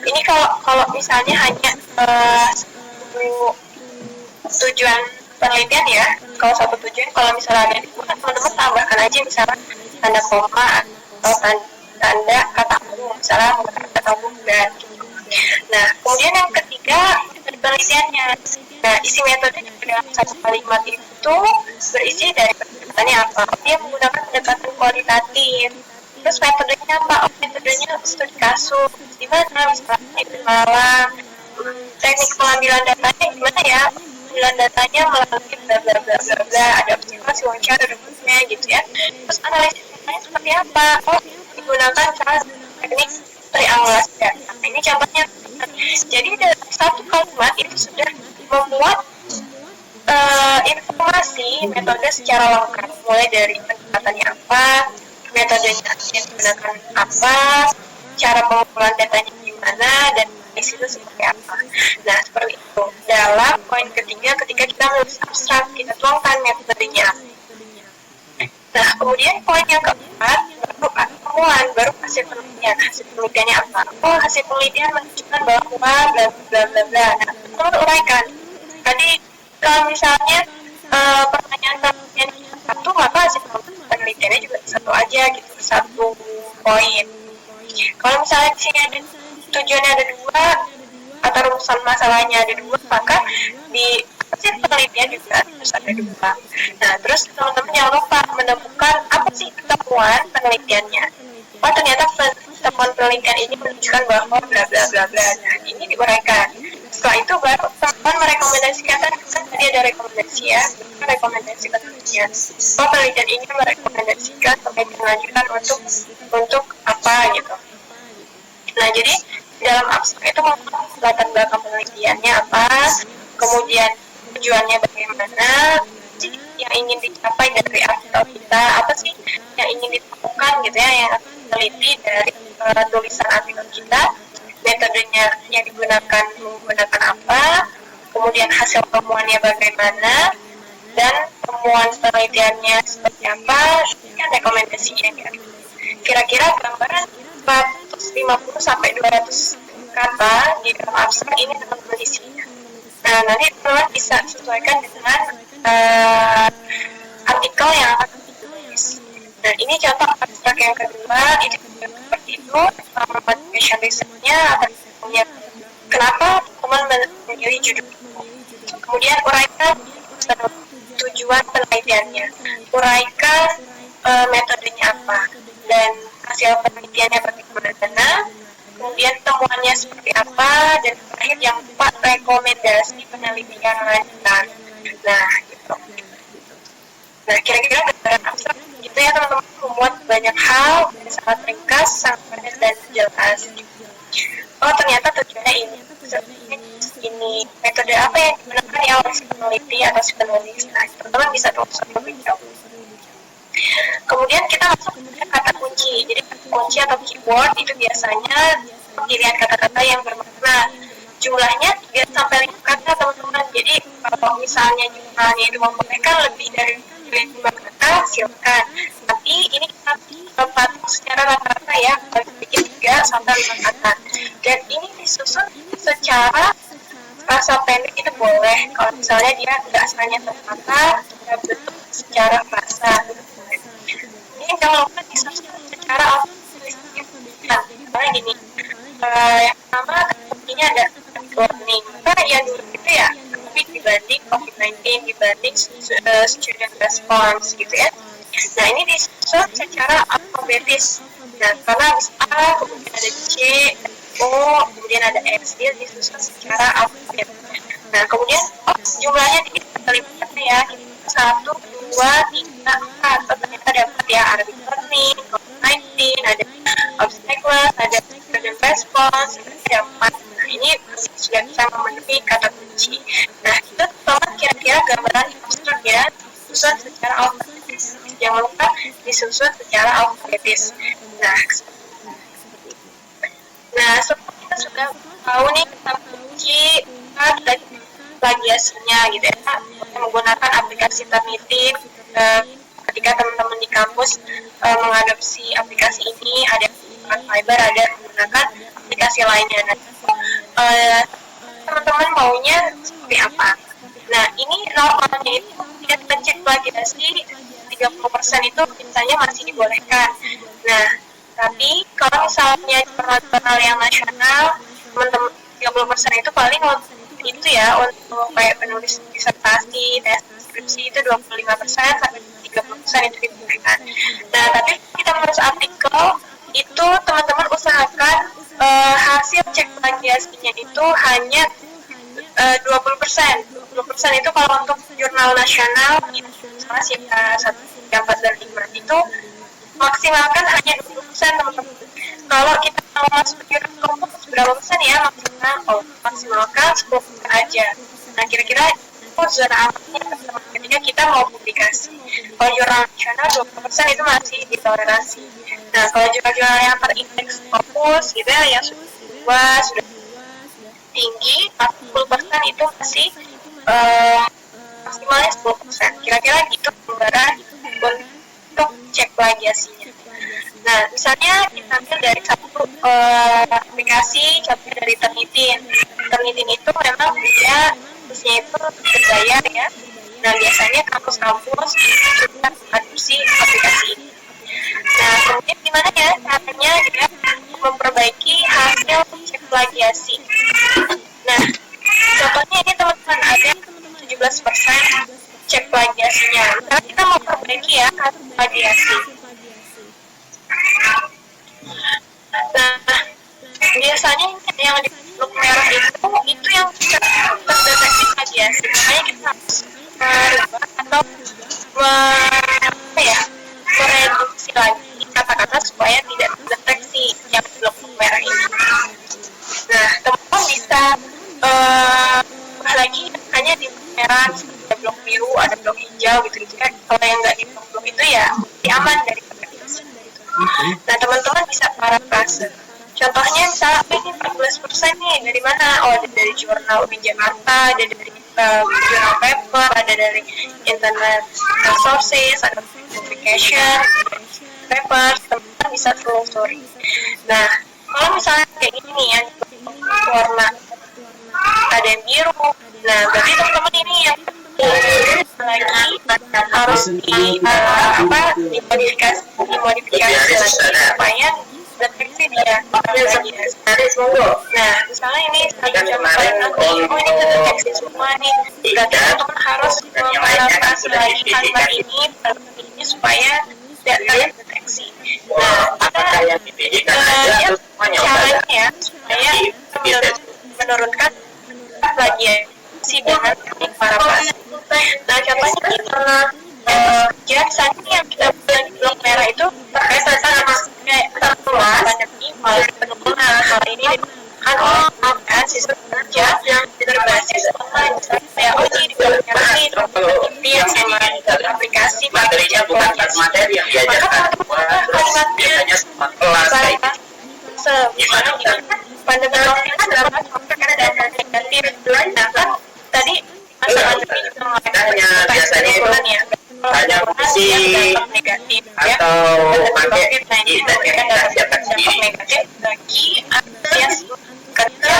ini kalau misalnya hanya tujuan penelitian ya, kalau satu tujuan, kalau misalnya ada dua, teman-teman tambahkan aja misalnya tanda koma atau tanda kata umum, misalnya menggunakan kata umum dan gitu. Nah, kemudian yang ketiga penelitiannya. Nah, isi metode dalam satu kalimat itu berisi dari pendekatannya apa. Dia menggunakan pendekatan kualitatif. Terus metodenya apa? Oh, metodenya studi kasus. Di mana misalnya itu malah teknik pengambilan datanya gimana ya? Pengambilan datanya melalui bla bla bla bla bla, ada observasi, wawancara, rumusnya gitu ya. Terus analisis datanya seperti apa? Oh, digunakan cara teknik triangulasi data. Ini contohnya. Jadi dalam satu kalimat itu sudah membuat informasi metode secara lengkap, mulai dari pendekatannya apa, metodenya yang digunakan apa, cara pengumpulan datanya gimana, dan isinya seperti apa. Nah, seperti itu. Dalam poin ketiga, ketika kita menulis abstrak, kita tuangkan metodenya. Nah, kemudian poin yang keempat, baru temuan, baru hasil penelitian. Hasil penelitiannya apa? Oh, hasil penelitian menunjukkan bahwa bla bla bla bla. Nah, teman uraikan. Tadi kalau misalnya pertanyaan penelitian satu, maka hasil penelitiannya juga satu aja gitu, satu poin. Kalau misalnya di sini ada tujuannya ada dua atau rumusan masalahnya ada dua, maka di hasil penelitian juga harus ada dua. Nah, terus teman-teman jangan lupa menemukan apa sih temuan penelitiannya. Oh, ternyata temuan penelitian ini menunjukkan bahwa bla bla bla bla. Nah, ini diuraikan. Setelah itu baru teman merekomendasikan, kan tadi ada rekomendasi ya, rekomendasikan penelitian. Oh, penelitian ini merekomendasikan sampai dilanjutkan untuk apa gitu. Nah, jadi dalam abstrak itu latar belakang penelitiannya apa, kemudian tujuannya bagaimana, sih yang ingin dicapai dari artikel kita, apa sih yang ingin ditemukan gitu ya, yang teliti dari tulisan artikel kita, metodenya yang digunakan menggunakan apa, kemudian hasil temuannya bagaimana, dan temuan penelitiannya seperti apa, kan rekomendasinya ya. Kira-kira gambaran 150 sampai 200 kata di dalam abstrak ini teman-teman isinya. Nah, nanti teman bisa sesuaikan dengan artikel yang akan ditulis. Nah, ini contoh abstrak yang kedua, itu seperti itu. Motivation research-nya akan punya kenapa teman memilih judul. Kemudian uraikan tujuan penelitiannya, uraikan metodenya apa, dan hasil penelitiannya bagaimana, kemudian temuannya seperti apa, dan terakhir yang keempat rekomendasi penelitian lanjutan. Nah, gitu. Nah, kira-kira gambaran abstrak gitu ya teman-teman, memuat banyak hal, sangat ringkas, sangat padat dan jelas. Oh, ternyata tujuannya ini metode apa yang digunakan ya oleh si peneliti atau si penulis. Nah, teman-teman bisa tulis lebih jauh. Kemudian kita masuk ke kata kunci. Jadi kata kunci atau keyword itu biasanya pemilihan kata-kata yang bermakna. Jumlahnya 3 sampai 5 kata teman-teman. Jadi kalau misalnya jumlahnya itu membolehkan lebih dari 5 kata, silakan. Tapi ini kita patuh secara rata-rata ya, bikin 3 sampai 5 kata. Dan ini disusun secara frasa pendek itu boleh. Kalau misalnya dia nggak hanya terkata, bentuk secara frasa. Ini jangan lupa disusun secara alfabetik. Nah, karena gini, yang pertama kuncinya ada warning. Karena yang dulu itu ya, COVID dibanding COVID-19 dibanding student response gitu ya. Nah, ini disusun secara alfabetis. Nah, karena habis A, kemudian ada C, O, kemudian ada X, dia disusun secara alfabet. Nah, kemudian jumlahnya dikali-kali ya, 1, 2, 3, 4. Ternyata dapat ya Arabic learning, COVID-19, ada obstacles, ada student response, ada 4. Nah, ini sudah bisa memenuhi kata kunci. Nah, itu teman kira-kira gambaran abstrak ya, disusun secara alfabetis. Jangan lupa disusun secara alfabetis. Nah, seperti kita sudah tahu nih kata kunci dan plagiasinya gitu ya, menggunakan aplikasi Turnitin. Ketika teman-teman di kampus mengadopsi aplikasi ini, ada menggunakan Fiverr, ada menggunakan aplikasi lainnya. Nah, teman-teman maunya seperti apa? Nah, ini normalnya itu kita cek plagiasi 30% itu misalnya masih dibolehkan. Nah, tapi kalau misalnya jurnal yang nasional, teman-teman 30% itu paling itu ya untuk kayak penulis disertasi, tes skripsi itu 25% sampai 30% itu dibolehkan. Nah, tapi kita menulis artikel itu teman-teman usahakan hasil cek plagiasinya itu hanya 20%. 20% itu kalau untuk jurnal nasional itu misalnya SIPA 1, 4, dan 5 itu maksimalkan hanya 20% teman-teman. Kalau kita mau masuk jurnal berapa persen ya maksimalkan 10% aja. Nah, kira-kira itu zona amannya ketika kita mau publikasi. Kalau jurnal nasional 20% itu masih ditoleransi. Nah, kalau jurnal yang terindeks fokus gitu ya, yang sudah tinggi 40% itu masih maksimalnya 10%. Kira-kira gitu gambaran untuk cek plagiasinya. Nah, misalnya kita ambil dari satu aplikasi, contohnya dari Turnitin. Turnitin itu memang dia khususnya itu berbayar ya. Nah, biasanya kampus-kampus juga mengadopsi aplikasi ini. Nah, kemudian gimana ya caranya dia memperbaiki hasil cek plagiasi. Nah, contohnya ini teman-teman ada 17% cek plagiasinya. Nah, kita mau perbaiki ya hasil plagiasi. Nah, biasanya yang di blok merah itu yang terdeteksi plagiasi. Makanya kita harus merubah atau mereduksi lagi kata-kata supaya tidak terdeteksi yang blok merah ini. biru, ada blok hijau gitu kan. Kalau yang nggak di blok itu ya aman dari parafrase. Nah teman-teman bisa parafrase. Contohnya misalnya ini 14% nih dari mana? Oh ada dari jurnal UIN Jakarta, ada dari jurnal paper, ada dari internet sources, ada publication, paper, teman-teman bisa telusuri. Nah kalau misalnya kayak gini ya warna ada yang biru, nah berarti teman-teman ini yang lagi harus dimodifikasi lagi supaya deteksi dia. Nah misalnya ini kemarin ini terdeteksi semua nih, berarti teman-teman harus memparafrase lagi kalimat ini supaya tidak terdeteksi. Nah caranya ya supaya menurunkan plagiasi dengan teknik parafrase. Nah contohnya kita misalnya yang kita buat di blok merah itu terkait tentang pandemi penurunan hal ini kan oleh sistem kerja berbasis online kayak ini di blok merah ini yang sama aplikasi materinya bukan materi yang diajarkan biasanya semua kelas misalnya dengan pandemi COVID-19 dan negatif kan tadi hanya biasanya itu hanya musik atau pakai identitas dapat sendiri negatif bagi alias kerja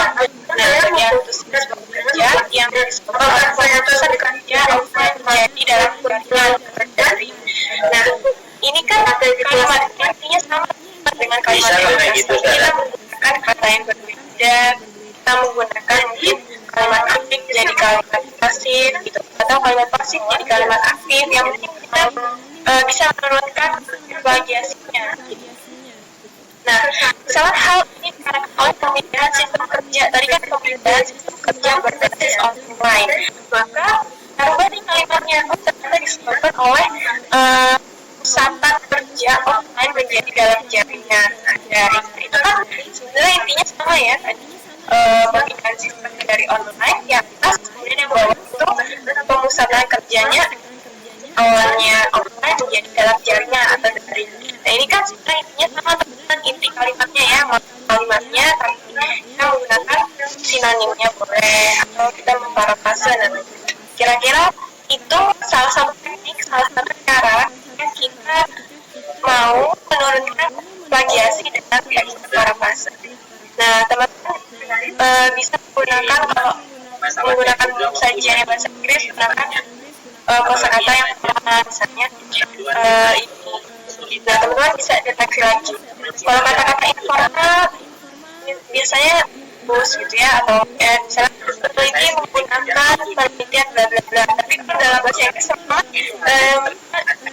yang kerja yang keputusan kerja offline menjadi dalam bulan dari. Nah ini kan kalimat artinya sama dengan kalimat yang kita menggunakan kata yang berbeda, kita menggunakan mungkin kalimat aktif jadi kalimat pasif gitu, atau kalimat pasif jadi kalimat aktif yang mungkin kita bisa menurunkan plagiasinya gitu. Nah, misalnya hal ini karena oleh pemindahan sistem kerja, tadi kan pemindahan sistem kerja berbasis online, maka rubah nih kalimatnya, ternyata disebabkan oleh pusatan kerja online menjadi dalam jaringan daring. Itu kan sebenarnya intinya sama ya tadi, pemindahan sistem dari online di atas, kemudian yang bawah itu pemusatan kerjanya awalnya offline menjadi dalam jaringan atau daring. Nah ini kan sebenarnya intinya sama dengan inti kalimatnya ya, kalimatnya tapi kita menggunakan sinonimnya boleh atau kita memparafrase. Nah kira-kira itu salah satu teknik, salah satu cara kita mau menurunkan plagiasi dengan teknik parafrase. Nah teman-teman bisa menggunakan, kalau menggunakan sajiannya bahasa Inggris, gunakan kosakata yang formal, misalnya ini. Nah teman-teman bisa deteksi lagi. Kalau kata-kata informal biasanya bos gitu ya, atau misalnya peneliti menggunakan penelitian bla bla bla, tapi kalau dalam bahasa Inggris sama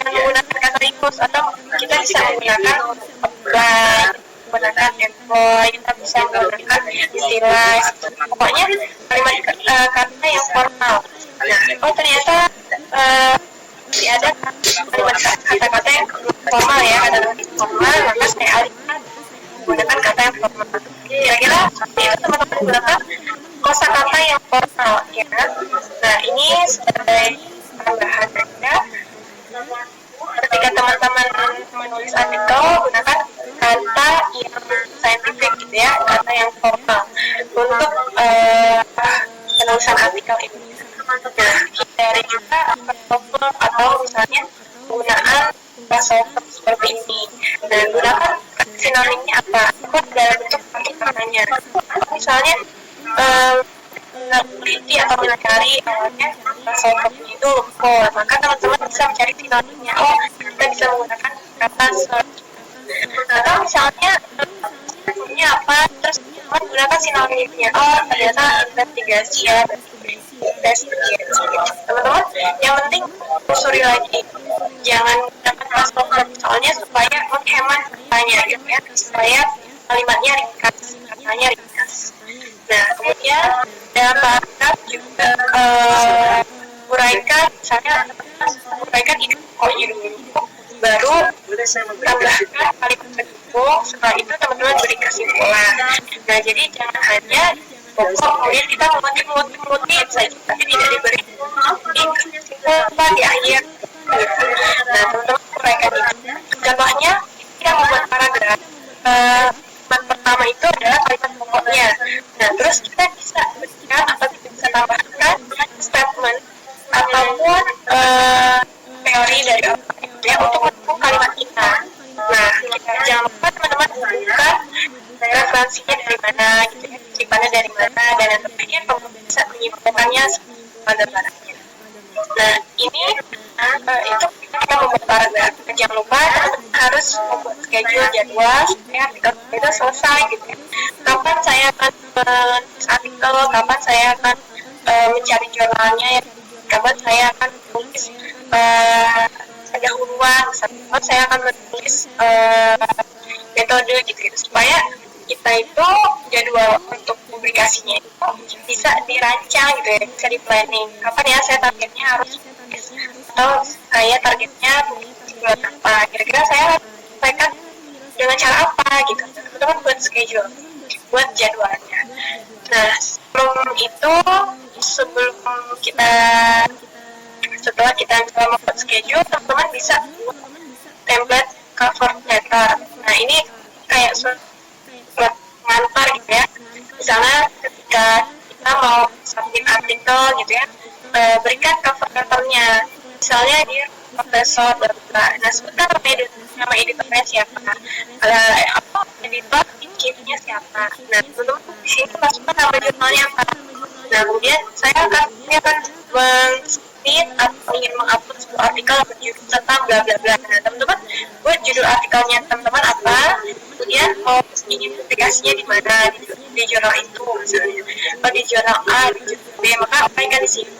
menggunakan kata repost, atau kita bisa menggunakan apply, menggunakan employ, kita bisa menggunakan istilah, pokoknya kalimat kata yang formal. Nah, oh ternyata masih ada kata-kata yang formal ya, kata-kata formal, maka saya alihkan menggunakan kata yang formal. Kira-kira itu teman-teman gunakan kosakata yang formal ya. Nah ini sebagai tambahan saja, ketika teman-teman menulis artikel gunakan kata yang scientific gitu ya, kata yang formal untuk penulisan artikel ini. Nah hindari juga atau misalnya penggunaan bahasa seperti ini. Nah gunakan sinonimnya apa? Itu dalam bentuk katanya. Misalnya meneliti atau mencari awalnya bahasa itu kok, maka teman-teman bisa mencari sinonimnya. Oh kita bisa menggunakan kata search. Atau misalnya sinonimnya apa? Terus menggunakan sinonimnya. Oh ternyata investigasi ya. Teman-teman yang penting telusuri lagi, jangan gunakan password soalnya supaya menghemat katanya gitu ya, supaya kalimatnya ringkas, katanya ringkas. Nah kemudian dalam paragraf juga uraikan, misalnya uraikan ide pokoknya dulu, baru tambahkan kalimat kedua, setelah itu teman-teman beri kesimpulan. Nah jadi jangan hanya pokok, kemudian kita mengutip saja tapi tidak diberi kesimpulan di akhir. Nah teman-teman mereka ini contohnya kita membuat paragraf, kalimat pertama itu adalah kalimat pokoknya. Nah terus kita bisa berikan atau kita bisa tambahkan statement ataupun teori dari ya untuk mendukung kalimat kita. Nah kita jangan lupa teman-teman buka referensinya dari mana gitu ya, kutipannya dari mana, dan tentunya kamu bisa menyimpulkannya pada barangnya. Nah ini itu kita membuat paragraf. Jangan lupa harus membuat schedule jadwal supaya artikel itu selesai gitu ya. Kapan saya akan menulis artikel, kapan saya akan mencari jurnalnya, kapan saya akan menulis pendahuluan, kapan saya akan menulis metode gitu, supaya kita itu jadwal untuk publikasinya itu bisa dirancang gitu ya, bisa di planning. Kapan ya saya targetnya harus atau saya targetnya bulan apa, kira-kira saya sampaikan dengan cara apa gitu. Teman-teman buat schedule, buat jadwalnya. Nah sebelum kita setelah kita membuat schedule, teman-teman bisa buat template cover letter. Nah ini kayak surat pengantar gitu ya. Misalnya ketika kita mau submit artikel gitu ya, berikan cover letternya. Misalnya dia profesor berapa. Nah sebentar nama editornya siapa, apa editor in-chiefnya siapa. Nah teman-teman di sini masukkan nama jurnalnya apa. Nah kemudian saya akan men-submit atau ingin mengupload sebuah artikel berjudul tentang bla bla bla. Nah teman-teman buat judul artikelnya teman-teman apa, kemudian mau ingin publikasinya di mana, di jurnal itu misalnya, atau di jurnal A, di jurnal B, maka apaikan di sini.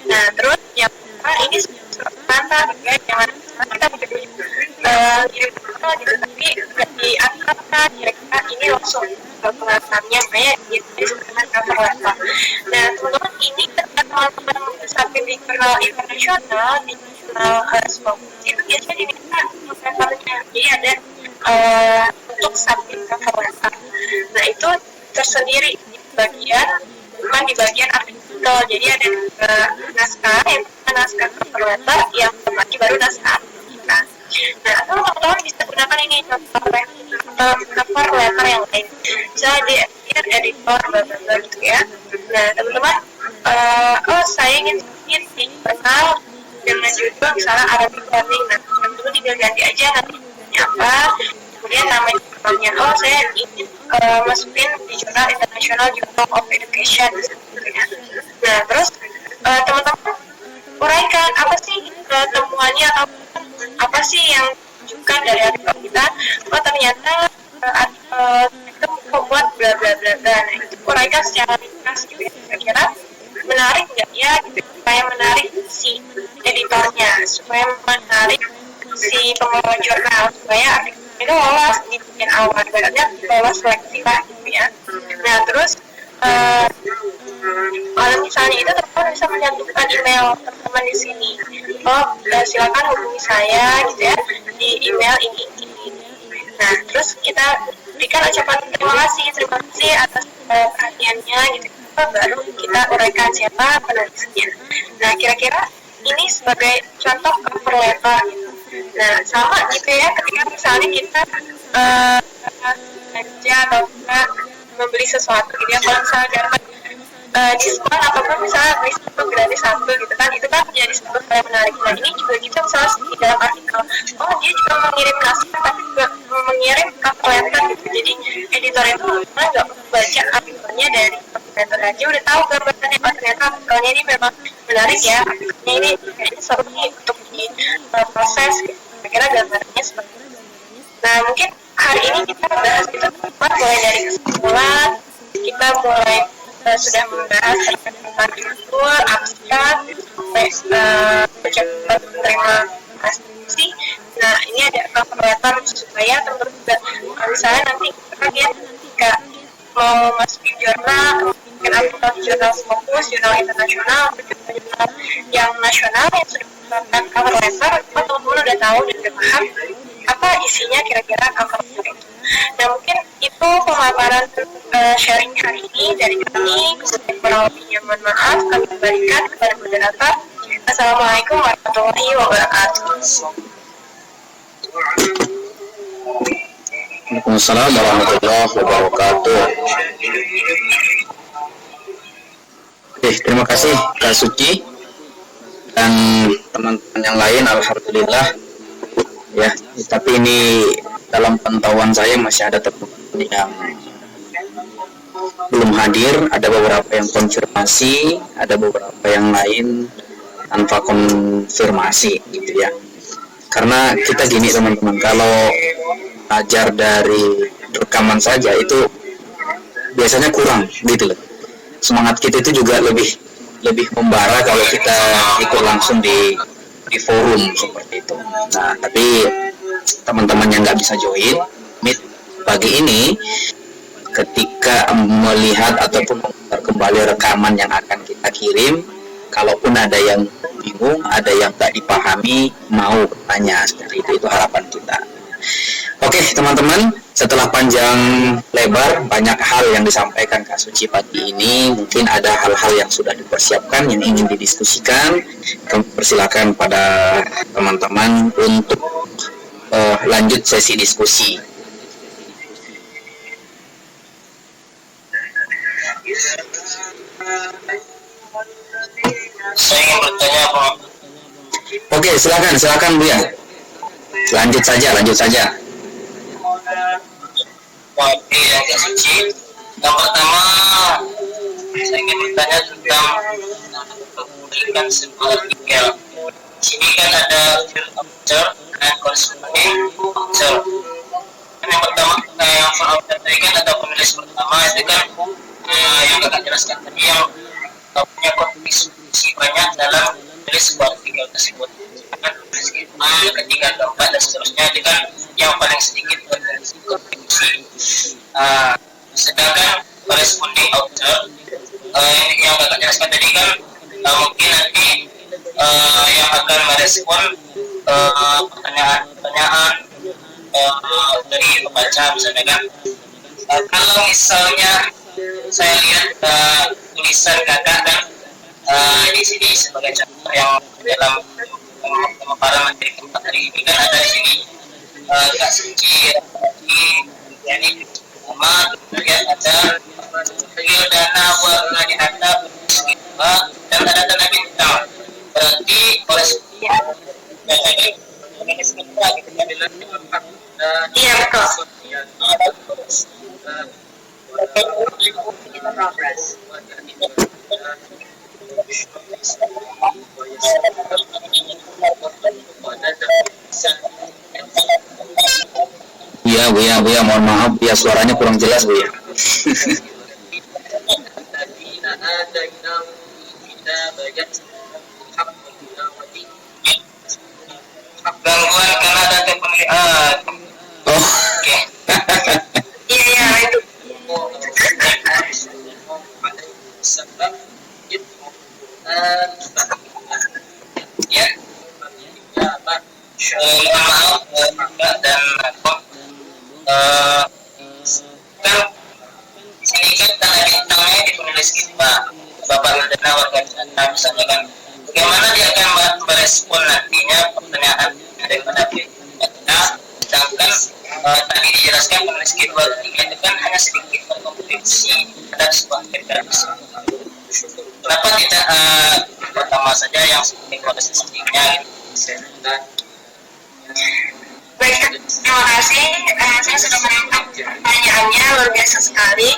Nah terus yang ini pengantar ya, jangan kita kirim gitu, tapi nggak diangkatkan kira-kira ini langsung pengantarnya, makanya jadi sebenarnya cover letter. Nah teman-teman ini ketika teman-teman sampai di jurnal internasional, di jurnal itu biasanya diminta covernya, jadi ada untuk submit cover letter. Nah itu tersendiri di bagian, bukan di bagian artikel, jadi ada naskah, yang naskah cover letter, yang lagi baru naskah kita. Nah atau teman-teman bisa gunakan ini cover letter yang lain, misalnya di editor bla gitu ya. Nah teman-teman saya ingin submit di jurnal dengan judul misalnya Arabic Learning. Nah teman-teman tinggal ganti aja nanti apa, kemudian nama jurnalnya, saya ingin masukin di jurnal International Journal of Education gitu ya. Nah terus teman-teman uraikan apa sih temuannya atau apa sih yang ditunjukkan dari artikel kita. Ternyata artikel itu membuat bla bla bla bla. Nah itu uraikan secara ringkas gitu ya, kira-kira menarik nggak ya gitu, supaya menarik si editornya, supaya menarik si pengelola jurnal, supaya artikel itu lolos di bagian awal, berarti lolos seleksi lah gitu ya. Nah terus kalau misalnya itu teman-teman bisa menyantumkan email teman-teman di sini. Silakan hubungi saya gitu ya di email ini. Nah terus kita berikan ucapan terima kasih atas perhatiannya gitu. Baru kita uraikan siapa penulisnya. Nah kira-kira ini sebagai contoh cover letter gitu. Nah sama gitu ya, ketika misalnya kita belanja atau kita membeli sesuatu gitu ya, kalau misalnya dapat diskon ataupun misalnya beli satu gratis satu gitu kan, itu kan menjadi sebuah hal yang menarik. Nah ini juga kita misalnya di dalam artikel, dia juga mengirim naskah tapi juga mengirim cover letter gitu. Jadi editor itu nggak baca artikelnya dari cover letter aja udah tahu gambarnya, ternyata artikelnya ini memang menarik ya, artikelnya ini kayaknya seru nih untuk diproses gitu. Kira-kira gambarnya seperti itu. Nah mungkin hari ini kita bahas itu mulai dari kesimpulan, kita mulai sudah membahas tentang judul, abstrak, sampai ucapan terima kasih. Nah ini ada cover letter supaya teman-teman juga misalnya nanti kalian ketika mau masukin jurnal, mungkin artikel di jurnal fokus, jurnal internasional, jurnal yang nasional yang sudah menggunakan cover letter, teman-teman udah tahu dan udah paham apa isinya kira-kira cover letter itu. Nah mungkin itu pemaparan sharing hari ini dari kami. Kurang lebihnya mohon maaf, kami kembalikan kepada moderator. Assalamualaikum warahmatullahi wabarakatuh. Waalaikumsalam warahmatullahi wabarakatuh. Oke, terima kasih Kak Suci dan teman-teman yang lain. Alhamdulillah ya, tapi ini dalam pantauan saya masih ada teman-teman yang belum hadir, ada beberapa yang konfirmasi, ada beberapa yang lain tanpa konfirmasi gitu ya. Karena kita gini teman-teman, kalau ajar dari rekaman saja itu biasanya kurang gitu loh. Semangat kita itu juga lebih membara kalau kita ikut langsung di forum seperti itu. Nah, tapi teman-teman yang nggak bisa join meet pagi ini, ketika melihat ataupun memutar kembali rekaman yang akan kita kirim, kalaupun ada yang bingung, ada yang tak dipahami, mau bertanya seperti itu harapan kita. Oke teman-teman, setelah panjang lebar banyak hal yang disampaikan Kak Suci pagi ini, mungkin ada hal-hal yang sudah dipersiapkan yang ingin didiskusikan. Kami persilakan pada teman-teman untuk lanjut sesi diskusi. Saya ingin bertanya Pak. Oke, silakan Bu ya. Lanjut saja. Oke, yang Kak Suci. Yang pertama, saya ingin bertanya tentang memberikan sebuah artikel. Di sini kan ada voucher dan corresponding voucher. Yang pertama, yang voucher tadi kan ada penulis pertama itu kan yang kakak jelaskan tadi yang punya kontribusi banyak dalam menulis sebuah artikel tersebut. Ketiga, keempat dan seterusnya itu kan yang paling sedikit kontribusi. Sedangkan corresponding author yang kakak jelaskan tadi kan mungkin nanti yang akan merespon pertanyaan dari pembaca misalnya kan. Kalau misalnya saya lihat tulisan kakak kan di sini sebagai contoh yang dalam pemaparan materi keempat hari ini kan ada di sini Kak Suci, ini sama kemudian ada real dana warna di anda dan ada tanda bintang. Berarti koresponden Iya betul. Bu ya, mohon maaf ya, suaranya kurang jelas Bu ya. Gangguan karena ada pemilihan. Oh. Oke. Iya itu. Ya. Maaf Mbak dan Pak. Kan sini kan tanda bintangnya ditulis gitu Pak. Bapak Nadana warga Jakarta misalnya kan. Bagaimana dia akan merespon nantinya pertanyaan dari pendamping kita, sedangkan tadi dijelaskan penulis kedua ketiga itu kan hanya sedikit berkontribusi terhadap sebuah artikel. Kenapa tidak pertama saja yang seperti proses sedikitnya gitu? Baik, terima kasih. Saya sudah menangkap pertanyaannya, luar biasa sekali.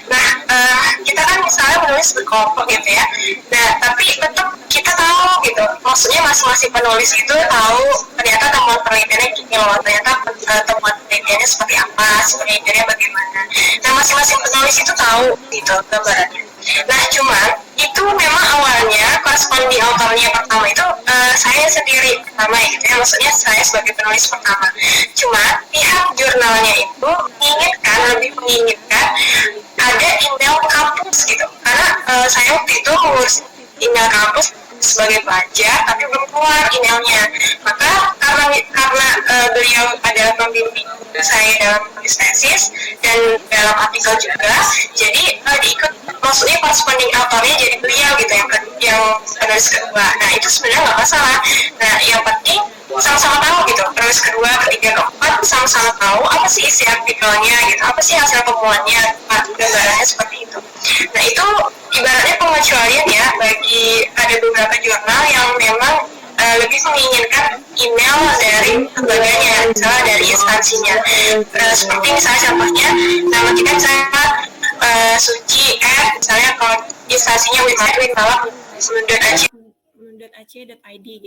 Nah, kita kan misalnya menulis berkelompok gitu ya. Nah, tapi tetap kita tahu gitu. Maksudnya masing-masing penulis itu tahu ternyata temuan penelitiannya gini loh. Ternyata temuan penelitiannya seperti apa, penelitiannya bagaimana. Nah, masing-masing penulis itu tahu gitu gambarannya. Nah, cuman itu memang awalnya koresponding autornya pertama itu saya sendiri pertama ya gitu ya, maksudnya saya sebagai penulis pertama. Cuma pihak jurnalnya itu lebih menginginkan ada email kampus gitu, karena saya waktu itu ngurus email kampus sebagai pelajar tapi belum keluar emailnya. Maka karena karena beliau adalah pembimbing saya dalam menulis tesis dan dalam artikel juga, jadi diikut, maksudnya corresponding autornya jadi beliau gitu yang penulis kedua. Nah itu sebenarnya nggak masalah. Nah yang penting sama-sama tahu gitu, penulis kedua, ketiga, keempat sama-sama tahu apa sih isi artikelnya gitu, apa sih hasil temuannya, gambarannya seperti itu. Nah itu ibaratnya pengecualian ya bagi ada beberapa jurnal yang memang lebih menginginkan email dari lembaganya, misalnya dari instansinya. Seperti misalnya contohnya nama kita misalnya Suci misalnya kalau instansinya winmalam.ac.id gitu.